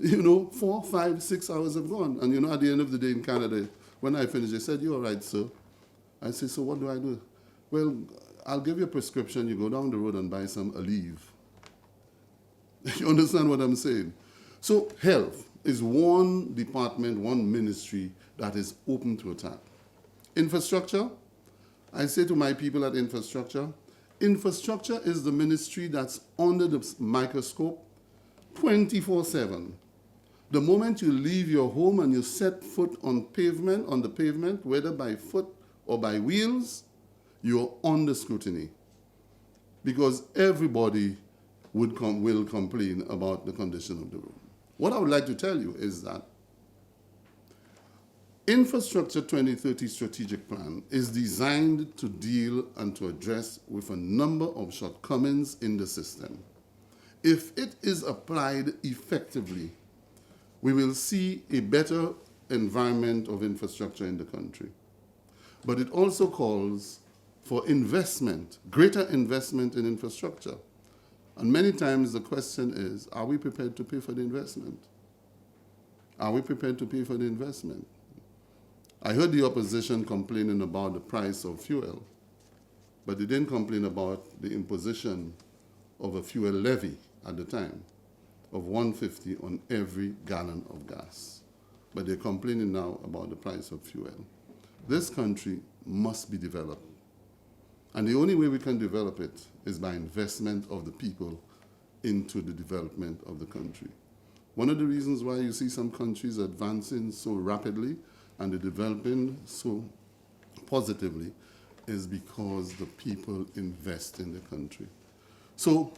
4, 5, 6 hours have gone. And at the end of the day in Canada, when I finished, they said, "You're all right, sir." I said, "So what do I do?" "Well, I'll give you a prescription. You go down the road and buy some Aleve." You understand what I'm saying? So health is one department, one ministry that is open to attack. Infrastructure, I say to my people at infrastructure is the ministry that's under the microscope 24/7. The moment you leave your home and you set foot on the pavement, whether by foot or by wheels, you're under scrutiny. Because everybody will complain about the condition of the road. What I would like to tell you is that Infrastructure 2030 strategic plan is designed to deal and to address with a number of shortcomings in the system. If it is applied effectively, we will see a better environment of infrastructure in the country. But it also calls for investment, greater investment in infrastructure. And many times the question is, are we prepared to pay for the investment? Are we prepared to pay for the investment? I heard the opposition complaining about the price of fuel, but they didn't complain about the imposition of a fuel levy at the time of $1.50 on every gallon of gas. But they're complaining now about the price of fuel. This country must be developed. And the only way we can develop it is by investment of the people into the development of the country. One of the reasons why you see some countries advancing so rapidly and they're developing so positively is because the people invest in the country. So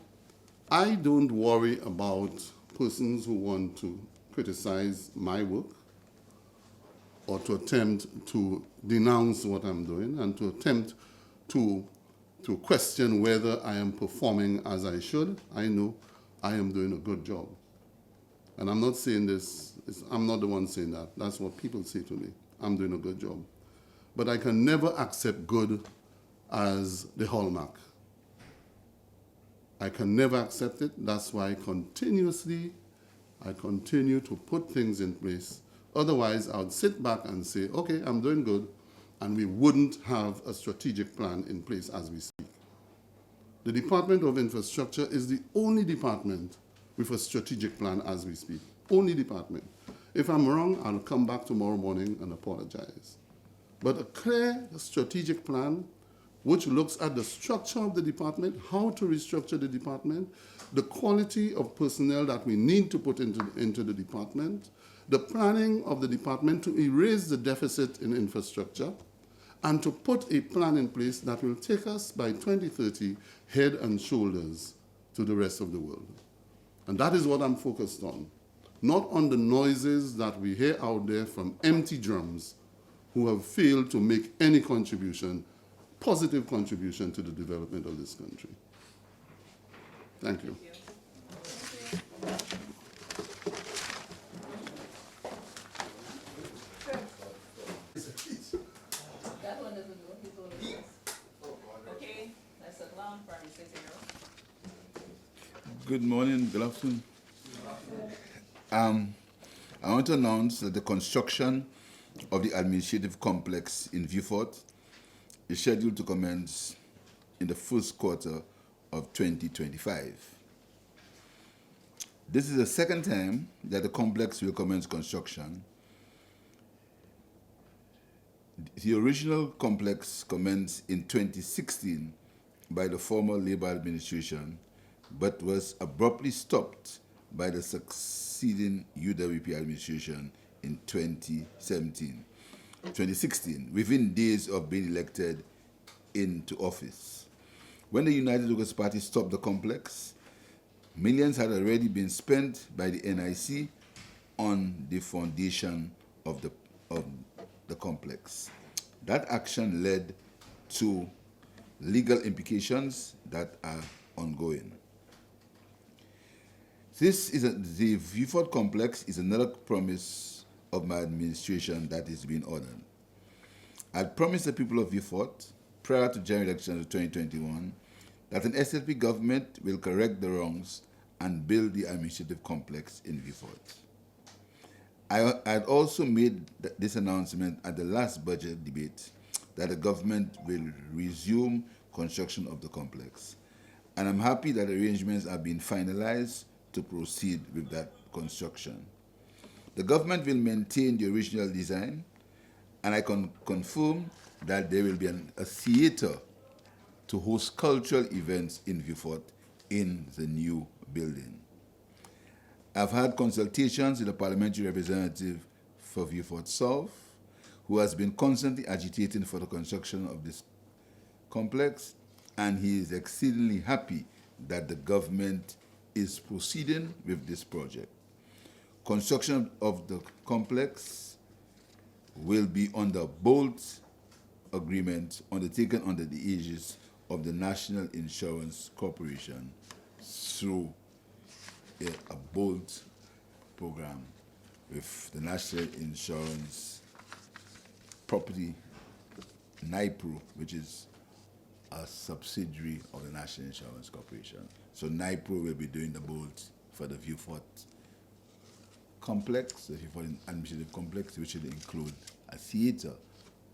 I don't worry about persons who want to criticize my work or to attempt to denounce what I'm doing and to attempt to question whether I am performing as I should. I know I am doing a good job. And I'm not saying this, I'm not the one saying that. That's what people say to me. I'm doing a good job. But I can never accept good as the hallmark. I can never accept it. That's why continuously I continue to put things in place. Otherwise, I would sit back and say, okay, I'm doing good, and we wouldn't have a strategic plan in place as we speak. The Department of Infrastructure is the only department with a strategic plan as we speak. Only department. If I'm wrong, I'll come back tomorrow morning and apologize. But a clear strategic plan which looks at the structure of the department, how to restructure the department, the quality of personnel that we need to put into the department, the planning of the department to erase the deficit in infrastructure, and to put a plan in place that will take us by 2030 head and shoulders to the rest of the world. And that is what I'm focused on, not on the noises that we hear out there from empty drums who have failed to make any contribution, positive contribution to the development of this country. Thank you. That one doesn't know. He's all of us. Okay, that's a long primary city. Good morning, good afternoon. I want to announce that the construction of the administrative complex in Vieux-Fort is scheduled to commence in the first quarter of 2025. This is the second time that the complex will commence construction. The original complex commenced in 2016 by the former Labour administration, but was abruptly stopped by the succeeding UWP administration in 2016, within days of being elected into office. When the United Workers' Party stopped the complex, millions had already been spent by the NIC on the foundation of the the complex. That action led to legal implications that are ongoing. The Viewfort complex is another promise of my administration that is being honored. I promised the people of Viewfort prior to general elections of 2021 that an SLP government will correct the wrongs and build the administrative complex in Viewfort. I had also made this announcement at the last budget debate that the government will resume construction of the complex. And I'm happy that arrangements are being finalized to proceed with that construction. The government will maintain the original design, and I can confirm that there will be a theater to host cultural events in Viewfort in the new building. I've had consultations with the parliamentary representative for Viewfort South, who has been constantly agitating for the construction of this complex, and he is exceedingly happy that the government is proceeding with this project. Construction of the complex will be under both agreement undertaken under the aegis of the National Insurance Corporation through a bold program with the National Insurance Property, NIPRO, which is a subsidiary of the National Insurance Corporation. So NIPRO will be doing the bolt for the Viewfort complex, the Viewfort administrative complex, which will include a theater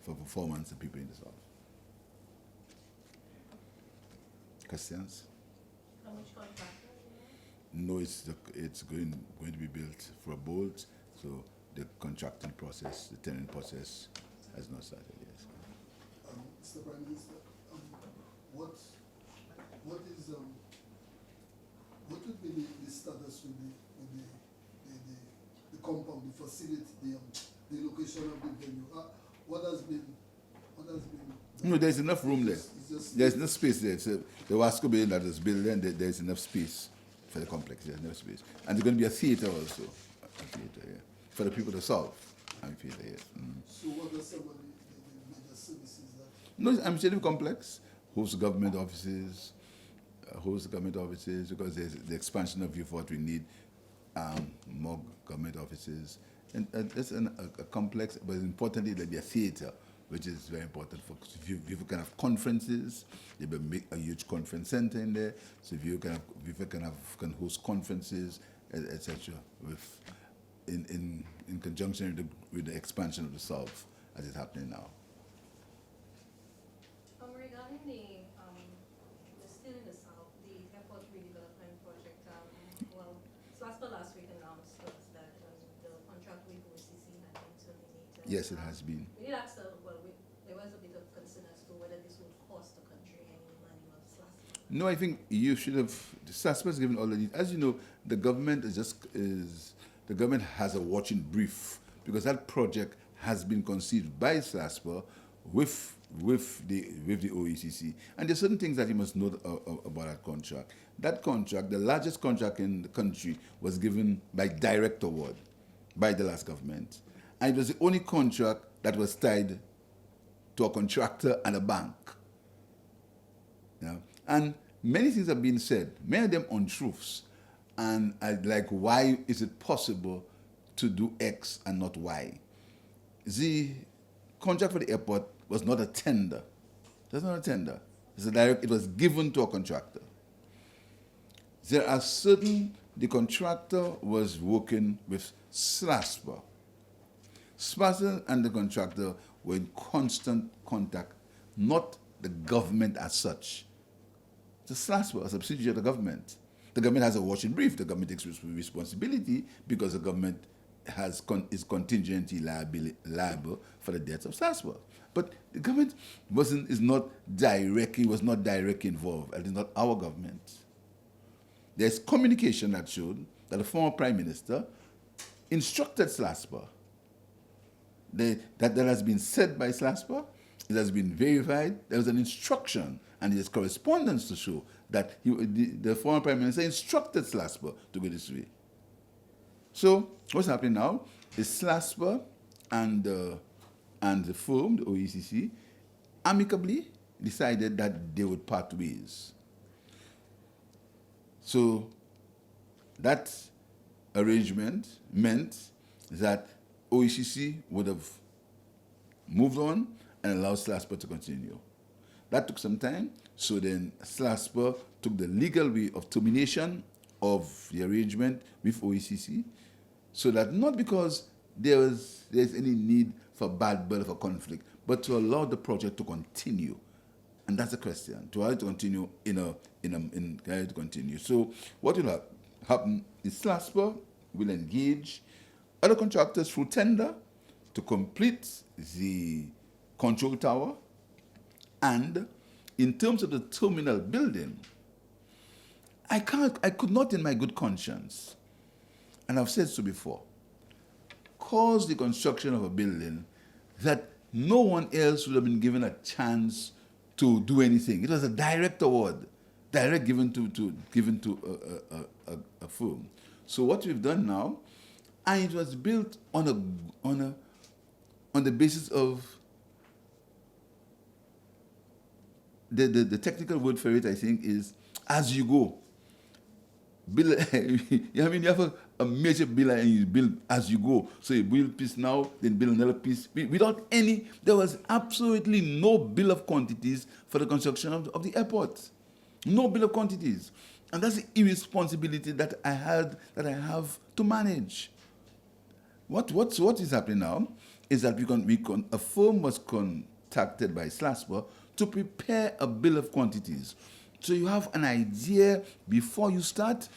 for performance of people in the South. Questions? How much contract? No, it's going to be built for a bolt, so the contracting process, the tendering process has not started yet. Mr. Prime Minister, what would be the status with the compound, the facility, the location of the venue? What has been? No, there's enough room there. It's There's enough space there. So the Wasco building that is built, then there's enough space for the complex. There's enough space, and there's going to be a theater also, a theater, yeah, for the people to solve. Amphitheater, yes. So what are some of the major services that? No, it's administrative complex, hosts government offices, because there's the expansion of Viewfort, we need more government offices. And it's a complex, but importantly, there'll be a theater, which is very important for Viewfort can have conferences. They will make a huge conference center in there, so Viewfort can host conferences, etc. In conjunction with the expansion of the South as it's happening now. Regarding still in the South, the airport redevelopment project, SLASPA last week announced that the contract with OCC had been terminated. Yes, it has been. We did ask, there was a bit of concern as to whether this would cost the country any money or SLASPA. No, I think you should have. The SLASPA has given all the details. As you know, the government the government has a watching brief because that project has been conceived by SLASPA with the OECC. And there's certain things that you must know about that contract. That contract, the largest contract in the country, was given by direct award by the last government. And it was the only contract that was tied to a contractor and a bank. Yeah? And many things have been said, many of them untruths. And like, why is it possible to do X and not Y? The contract for the airport was not a tender. It was not a tender. It was given to a contractor. There are the contractor was working with SLASPA. SLASPA and the contractor were in constant contact, not the government as such. The SLASPA, a subsidiary of the government. The government has a watching brief. The government takes responsibility because the government is contingently liable for the debts of SLASPA. But the government was not directly involved. It is not our government. There's communication that showed that the former Prime Minister instructed SLASPA. That has been said by SLASPA. It has been verified. There was an instruction, and there's correspondence to show that the former Prime Minister instructed SLASPA to go this way. So what's happening now is SLASPA and the and the firm, the OECC, amicably decided that they would part ways. So that arrangement meant that OECC would have moved on and allowed SLASPA to continue. That took some time, so then SLASPA took the legal way of termination of the arrangement with OECC, so that not because there's any need for bad blood, for conflict, but to allow the project to continue. And that's the question, to allow it to continue to continue. So what will happen is SLASPA will engage other contractors through tender to complete the control tower. And in terms of the terminal building, I could not in my good conscience, and I've said so before, cause the construction of a building that no one else would have been given a chance to do anything. It was a direct award, direct given to a firm. So what we've done now, and it was built on the basis of the technical word for it, I think, is as you go. Build, you have a major builder and you build as you go. So you build piece now, then build another piece. There was absolutely no bill of quantities for the construction of the airport. No bill of quantities. And that's the irresponsibility that I have to manage. What is happening now is that a firm was contacted by SLASPA to prepare a bill of quantities. So you have an idea before you start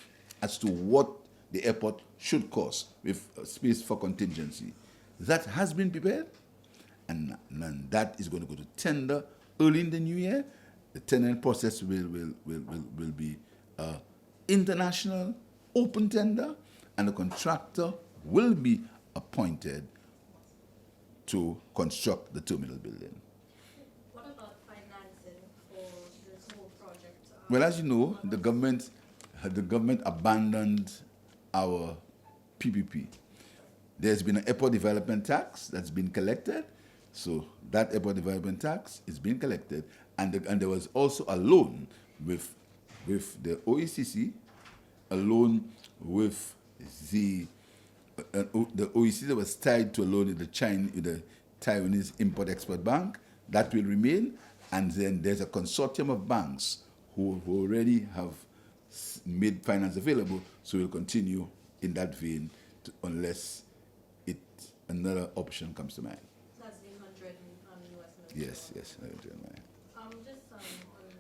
as to what the airport should cost with space for contingency. That has been prepared, and that is going to go to tender early in the new year. The tendering process will be international, open tender, and the contractor will be appointed to construct the terminal building. What about financing for this whole project? Well, as you know, the government abandoned our PPP. There's been an airport development tax that's been collected, so that airport development tax is being collected, and there was also a loan with the OECC, a loan with the OECD that was tied to a loan with the Taiwanese Import-Export Bank. That will remain, and then there's a consortium of banks who already have made finance available, so we'll continue in that vein unless another option comes to mind. That's the 100 US million. Yes, Just on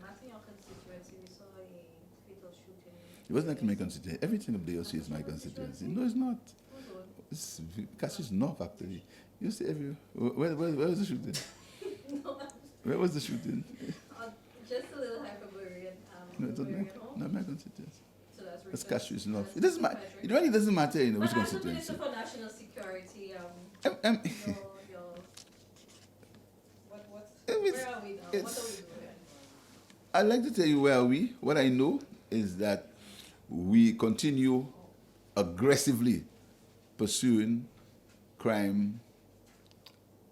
Matthew constituency, we saw a fatal shooting. It wasn't like my constituency. Everything of the OC is my constituency. No, it's not. It's Cassius North, actually. You see where was the shooting? No, Where was the shooting? just a little hyperbole. No, it's not my constituency. So That's Cassius North. It doesn't matter. It really doesn't matter, which But as a constituency. Minister for National Security, your where are we now? What are we doing? I'd like to tell you where are we. What I know is that we continue aggressively pursuing crime,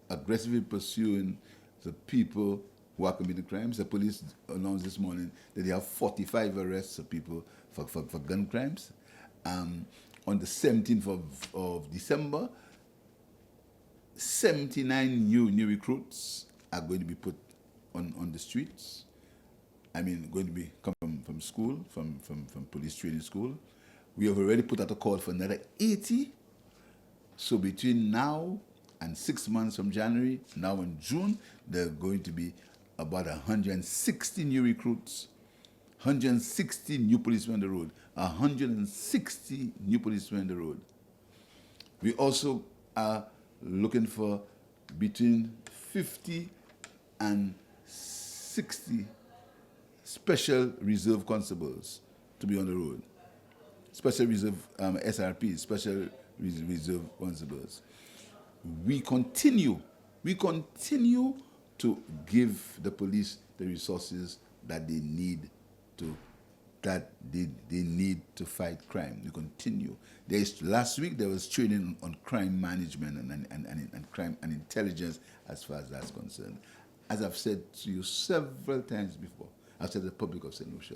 aggressively pursuing the people who are committing crimes. The police announced this morning that they have 45 arrests of people for gun crimes. On the 17th of December, 79 new recruits are going to be put on the streets. I mean, going to be come from school, from police training school. We have already put out a call for another 80. So between now and 6 months from January, now in June, there are going to be about 160 new recruits, 160 new policemen on the road, 160 new policemen on the road. We also are looking for between 50 and 60 special reserve constables to be on the road. Special reserve SRPs, special reserve constables. We continue to give the police the resources that they need to that they need to fight crime. We continue. Last week there was training on crime management and crime and intelligence as far as that's concerned. As I've said to you several times before, I've said to the public of St. Lucia,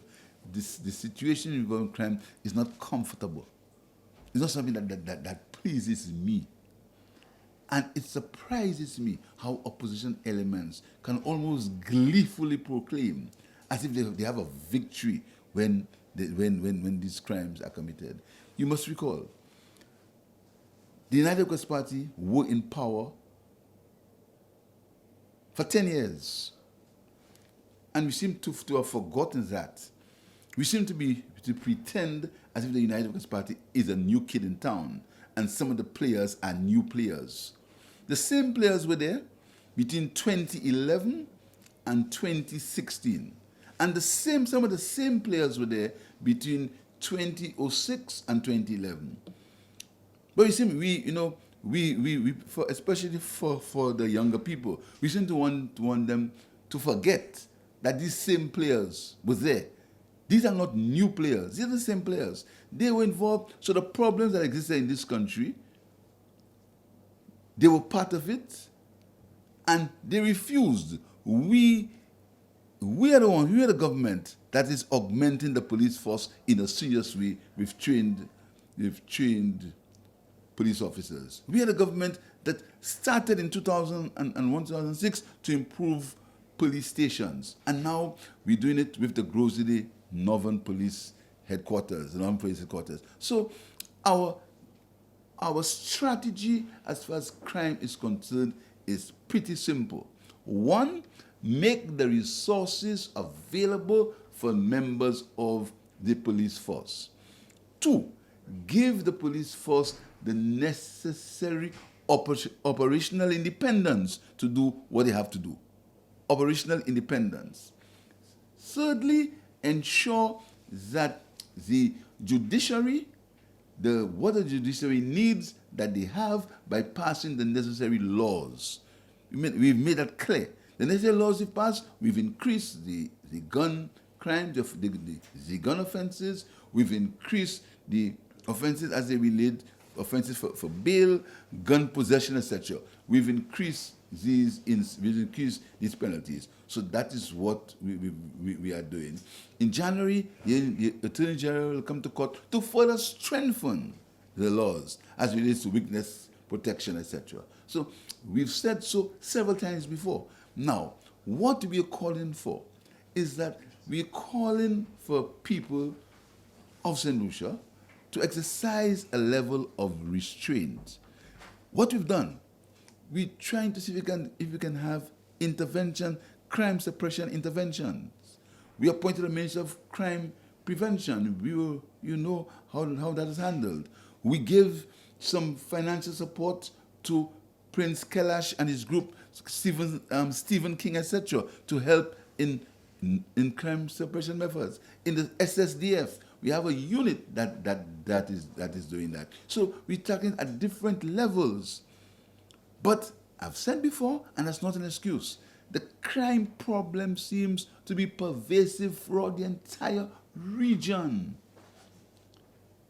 the situation involving crime is not comfortable. It's not something that pleases me. And it surprises me how opposition elements can almost gleefully proclaim as if they have a victory when these crimes are committed. You must recall, the United Workers' Party were in power for 10 years. And we seem to have forgotten that. We seem to pretend as if the United Workers' Party is a new kid in town and some of the players are new players. The same players were there between 2011 and 2016. And some of the same players were there between 2006 and 2011. But you see, especially for the younger people, we seem to want them to forget that these same players were there. These are not new players. These are the same players. They were involved. So the problems that existed in this country, they were part of it, and they refused. We are the government that is augmenting the police force in a serious way. We've trained police officers. We are the government that started in 2001, 2006 to improve police stations. And now we're doing it with the Grosity Northern Police Headquarters, the Northern Police Headquarters. So our strategy as far as crime is concerned is pretty simple. One, make the resources available for members of the police force. Two, give the police force the necessary operational independence to do what they have to do. Operational independence. Thirdly, ensure that the judiciary, what the judiciary needs that they have by passing the necessary laws. We've made that clear. The necessary laws we've passed, we've increased the gun crime, the gun offenses, we've increased the offenses as they relate, offenses for bail, gun possession, etc. We've increased these penalties. So that is what we are doing. In January, the Attorney General will come to court to further strengthen the laws as relates to witness protection, etc. So we've said so several times before. Now, what we are calling for is that we're calling for people of St. Lucia to exercise a level of restraint. What we've done, we're trying to see if we can have intervention, crime suppression interventions. We appointed a Minister of Crime Prevention. You know how that is handled. We give some financial support to Prince Kailash and his group, Stephen King, etc., to help in crime suppression methods. In the SSDF, we have a unit that is doing that. So we're talking at different levels. But I've said before, and that's not an excuse, the crime problem seems to be pervasive throughout the entire region.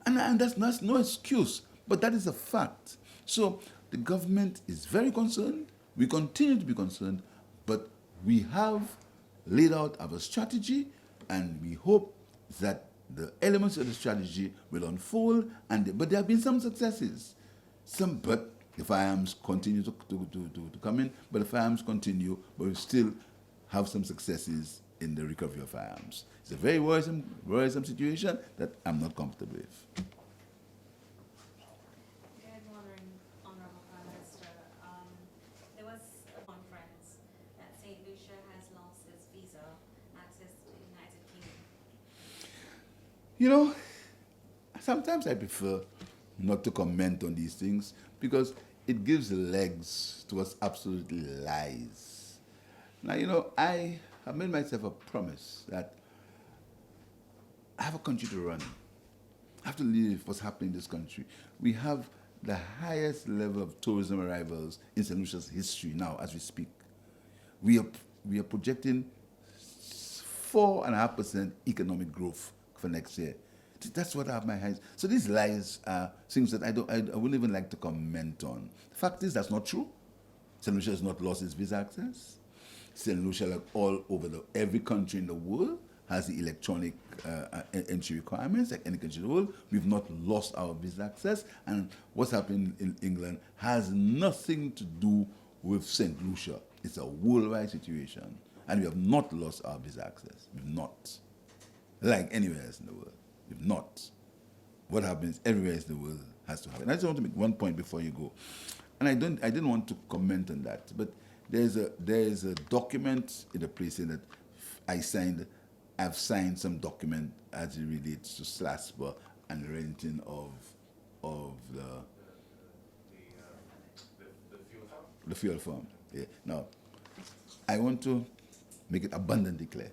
And that's no excuse, but that is a fact. So the government is very concerned. We continue to be concerned, but we have laid out our strategy, and we hope that the elements of the strategy will unfold. But there have been some successes. But the firearms continue to come in, but the firearms continue, but we still have some successes in the recovery of firearms. It's a very worrisome situation that I'm not comfortable with. Good morning, Honorable Prime Minister. There was a conference that St. Lucia has lost its visa access to the United Kingdom. You know, sometimes I prefer not to comment on these things because it gives legs to what's absolutely lies. Now, you know, I have made myself a promise that I have a country to run. I have to live what's happening in this country. We have the highest level of tourism arrivals in St. Lucia's history now as we speak. We are projecting 4.5% economic growth for next year. That's what I have my eyes. So these lies are things that I wouldn't even like to comment on. The fact is, that's not true. St. Lucia has not lost its visa access. St. Lucia, like all over every country in the world, has the electronic entry requirements, like any country in the world. We've not lost our visa access, and what's happening in England has nothing to do with St. Lucia. It's a worldwide situation, and we have not lost our visa access. We've not. Like anywhere else in the world. We've not. What happens everywhere else in the world has to happen. I just want to make one point before you go. And I didn't want to comment on that, but there's a document in the place that I've signed some document as it relates to SLASPA and renting of the fuel farm. Yeah. Now, I want to make it abundantly clear.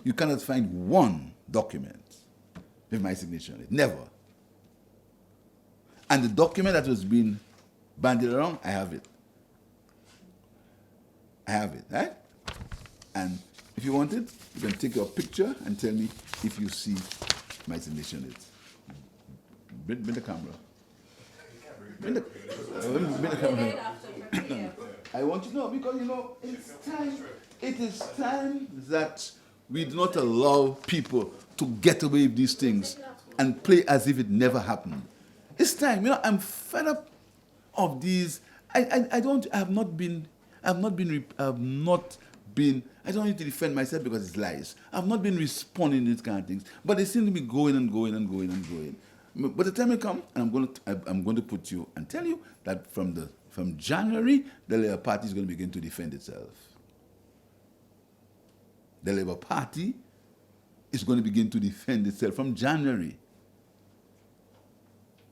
You cannot find one document with my signature on it. Never. And the document that was being bandied around, I have it. I have it, right? And if you want it, you can take your picture and tell me if you see my signature on it. Bring the camera. Bring the camera. I want you to know, because it is time that we do not allow people to get away with these things and play as if it never happened. It's time. I'm fed up of these. I don't need to defend myself because it's lies. I've not been responding to these kind of things, but they seem to be going and going and going and going. But the time will come, and I'm going to put you and tell you that from January, the Labour Party is going to begin to defend itself. The Labour Party is going to begin to defend itself from January.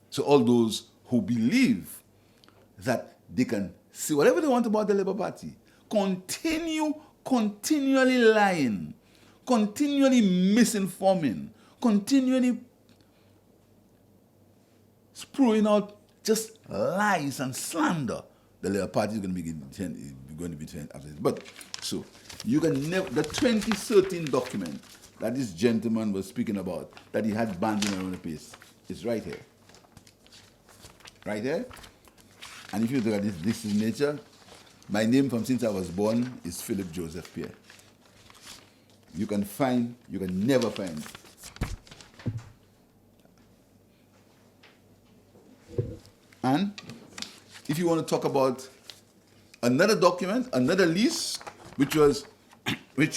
So all those who believe that they can say whatever they want about the Labour Party, continually lying, continually misinforming, continually spewing out just lies and slander, the Labour Party is going to be defended after this. But so you can never, the 2013 document that this gentleman was speaking about, that he had banding around the place, is right here. Right here. And if you look at this signature, my name from since I was born is Philip Joseph Pierre. You can never find. And if you want to talk about another document, another lease, which was the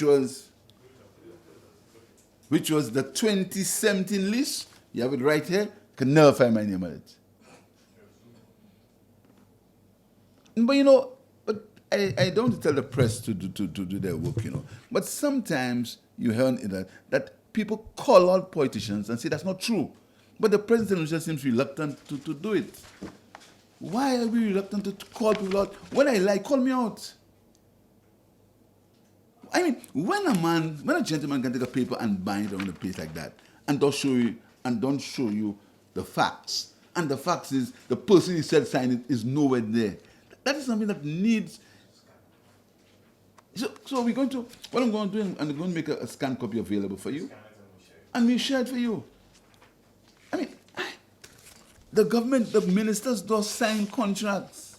2017 lease, you have it right here, you can never find my name on it. But I don't tell the press to do their work, But sometimes you hear that people call out politicians and say that's not true. But the president just seems reluctant to do it. Why are we reluctant to call people out? When I lie, call me out. I mean, when a gentleman can take a paper and bind it on a place like that and don't show you the facts, and the facts is the person he said signed it is nowhere there. That is something that needs. So we're going to. What I'm going to do, I'm going to make a scanned copy available for you, and we share it for you. I mean, the government, the ministers don't sign contracts.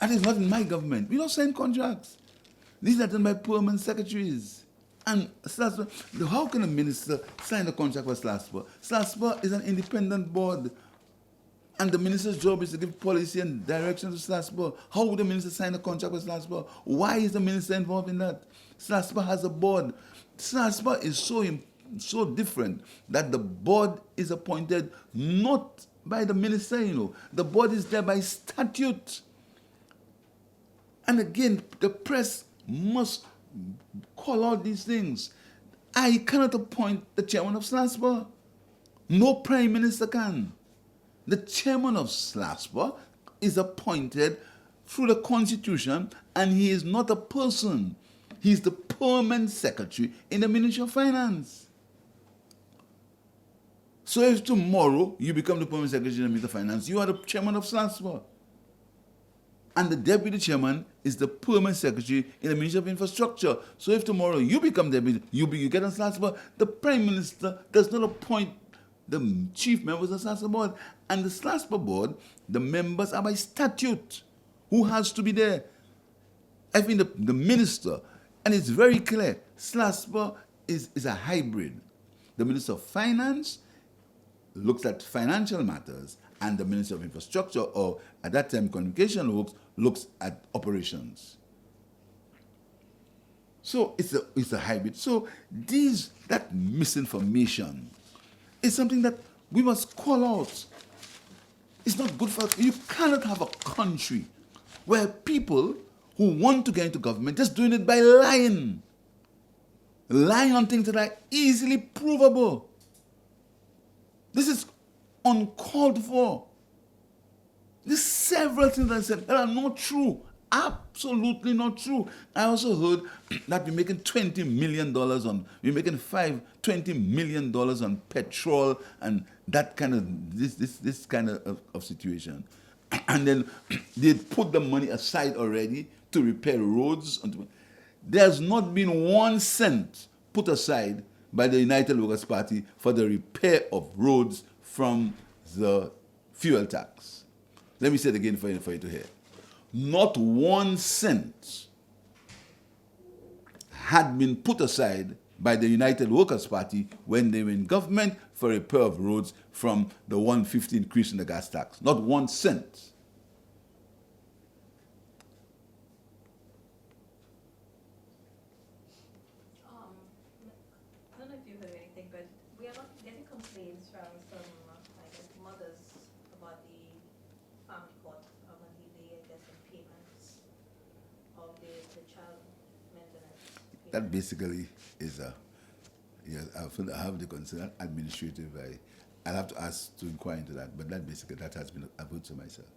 And it's not in my government. We don't sign contracts. These are done by permanent secretaries. And SLASPA, how can a minister sign a contract for SLASPA? SLASPA is an independent board. And the minister's job is to give policy and direction to SLASPA. How would the minister sign a contract with SLASPA? Why is the minister involved in that? SLASPA has a board. SLASPA is so different that the board is appointed not by the minister, The board is there by statute. And again, the press must call out these things. I cannot appoint the chairman of SLASPA. No prime minister can. The chairman of SLASPA is appointed through the Constitution, and he is not a person. He is the permanent secretary in the Ministry of Finance. So if tomorrow you become the permanent secretary in the Ministry of Finance, you are the chairman of SLASPA. And the deputy chairman is the permanent secretary in the Ministry of Infrastructure. So if tomorrow you become deputy, you get on SLASPA, the prime minister does not appoint the chief members of the SLASPA board. And the SLASPA board, the members are by statute. Who has to be there? I mean, the minister, and it's very clear, SLASPA is a hybrid. The Minister of Finance looks at financial matters, and the Minister of Infrastructure, or at that time Communication, looks at operations. So it's a hybrid. So that misinformation is something that we must call out. It's not good for you. Cannot have a country where people who want to get into government just doing it by lying on things that are easily provable. This is uncalled for. There's several things that I said that are not true. Absolutely not true. I also heard that we're making $20 million we're making $20 million on petrol and that kind of, this kind of situation. And then they put the money aside already to repair roads. There's not been 1 cent put aside by the United Workers' Party for the repair of roads from the fuel tax. Let me say it again for you to hear. Not 1 cent had been put aside by the United Workers' Party when they were in government for repair of roads from the 150 increase in the gas tax. Not 1 cent. I don't know if you heard anything, but we are not getting complaints from some, I guess, mothers about the family court on the delay, I guess, in payments of the child maintenance. That basically is I have the concern administrative. I'll have to ask to inquire into that, but that basically, that has been, I've heard to myself.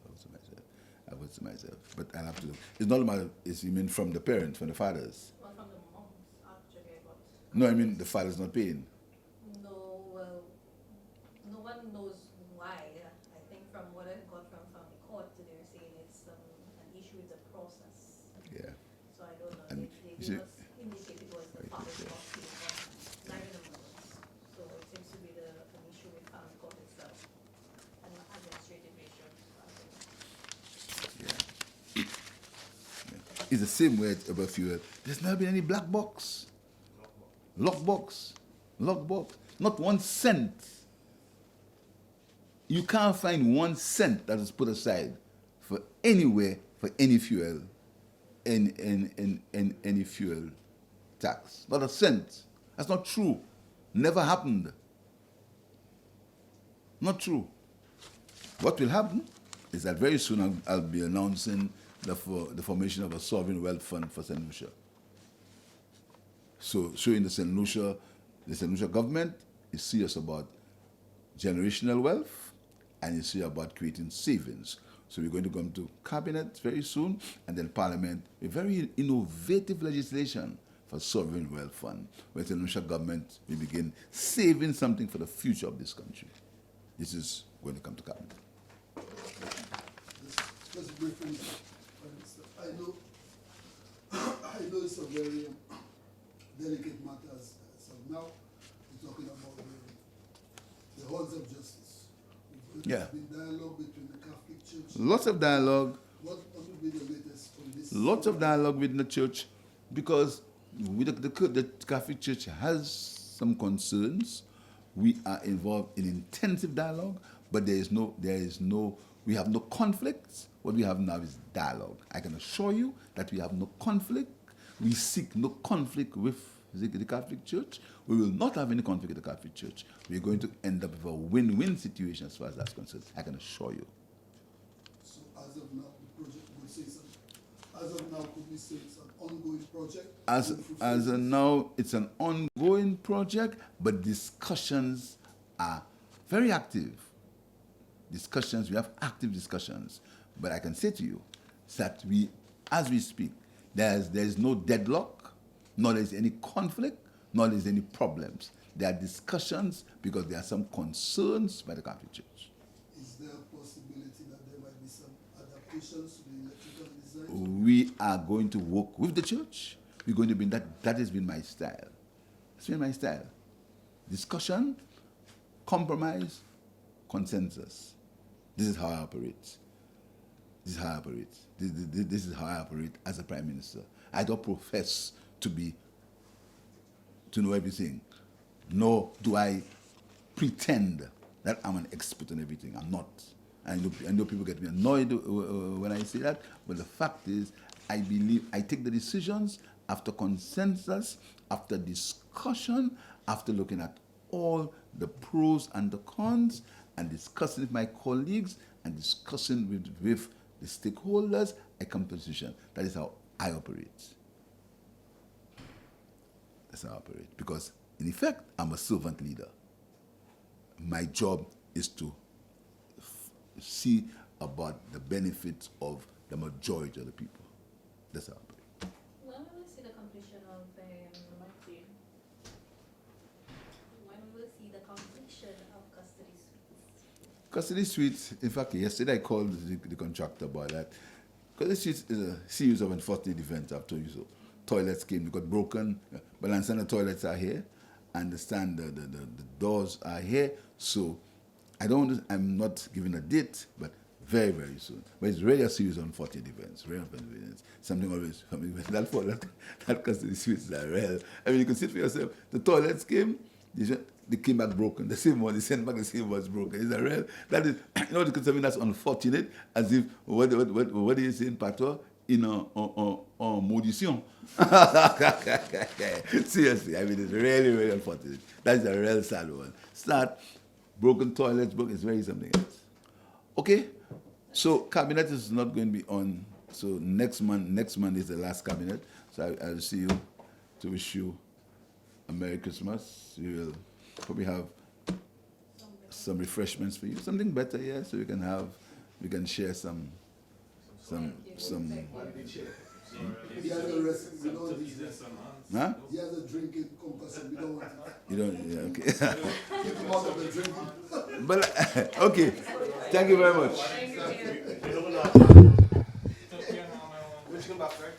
But I'll have to, it's not about, you mean from the parents, from the fathers? Well, from the moms, actually, but No, I mean the father's not paying. no, well, no one knows why. I think from what I got from family court, they're saying it's an issue with the process. Yeah. So I don't know. And They you see- did not indicate it was the father's not paying, but neither of them knows. So it seems to be an issue with family court itself, an administrative issue. It's the same way about fuel. There's never been any black box. Lockbox. Not 1 cent. You can't find 1 cent that is put aside for anywhere for any fuel, any fuel tax. Not a cent. That's not true. Never happened. Not true. What will happen is that very soon I'll be announcing the formation of a sovereign wealth fund for St. Lucia. So showing the St. Lucia government is serious about generational wealth and is serious about creating savings. So we're going to come to cabinet very soon and then parliament with very innovative legislation for sovereign wealth fund, where the St. Lucia government will begin saving something for the future of this country. This is going to come to cabinet. Just briefly, Prime Minister, I know it's a very delicate matter as of now. We're talking about the halls of justice. There's been dialogue between the Catholic Church. Lots of dialogue. What would be the latest on this? Lots of dialogue within the church, because the Catholic Church has some concerns. We are involved in intensive dialogue, but we have no conflicts. What we have now is dialogue. I can assure you that we have no conflict. We seek no conflict with the Catholic Church. We will not have any conflict with the Catholic Church. We're going to end up with a win-win situation as far as that's concerned. I can assure you. So as of now, the project would say something. As of now, could we say it's an ongoing project? As of now, it's an ongoing project, but discussions are very active. We have active discussions. But I can say to you that as we speak, there's no deadlock, nor there's any conflict, nor there's any problems. There are discussions because there are some concerns by the Catholic Church. Is there a possibility that there might be some adaptations to the electrical we are going to work with the church. We're going to be that has been my style. It's been my style. Discussion, compromise, consensus. This is how I operate. This is how I operate. This is how I operate as a prime minister. I don't profess to know everything, nor do I pretend that I'm an expert on everything. I'm not. I know people get me annoyed when I say that, but the fact is, I believe I take the decisions after consensus, after discussion, after looking at all the pros and the cons, and discussing with my colleagues and discussing with the stakeholders. I come to a decision. That is how I operate. That's how I operate. Because, in effect, I'm a servant leader. My job is to see about the benefits of the majority of the people. That's how I operate. When will we see the completion of Martin? When will we see the completion of custody suites? Custody suites, in fact, yesterday I called the contractor about that. Custody suites is a series of unfortunate events, I've told you so. Toilets came, they got broken, but I understand the toilets are here. I understand the doors are here. So I'm not giving a date, but very, very soon. But it's really a series of unfortunate events. Something always, that custody suites are real. I mean, you can see it for yourself. The toilets came, they came back broken. The same one, they sent back the same one's broken. It's a real, that is, you know, something that's unfortunate, as if, what do you say in patois? En maudissement. Seriously, I mean, it's really, really unfortunate. That's a real sad one. Start, broken toilets, it's very something else. Okay, so cabinet is not going to be on. So next month is the last cabinet. So I'll see you to wish you a Merry Christmas. We will probably have some refreshments for you, something better, yeah. So we can share some. He has a recipe, we don't need this. Huh? He has a drinking compass, we don't want it. You don't, yeah, okay. Keep him out of the drinking. But okay, thank you very much. Which come back, right?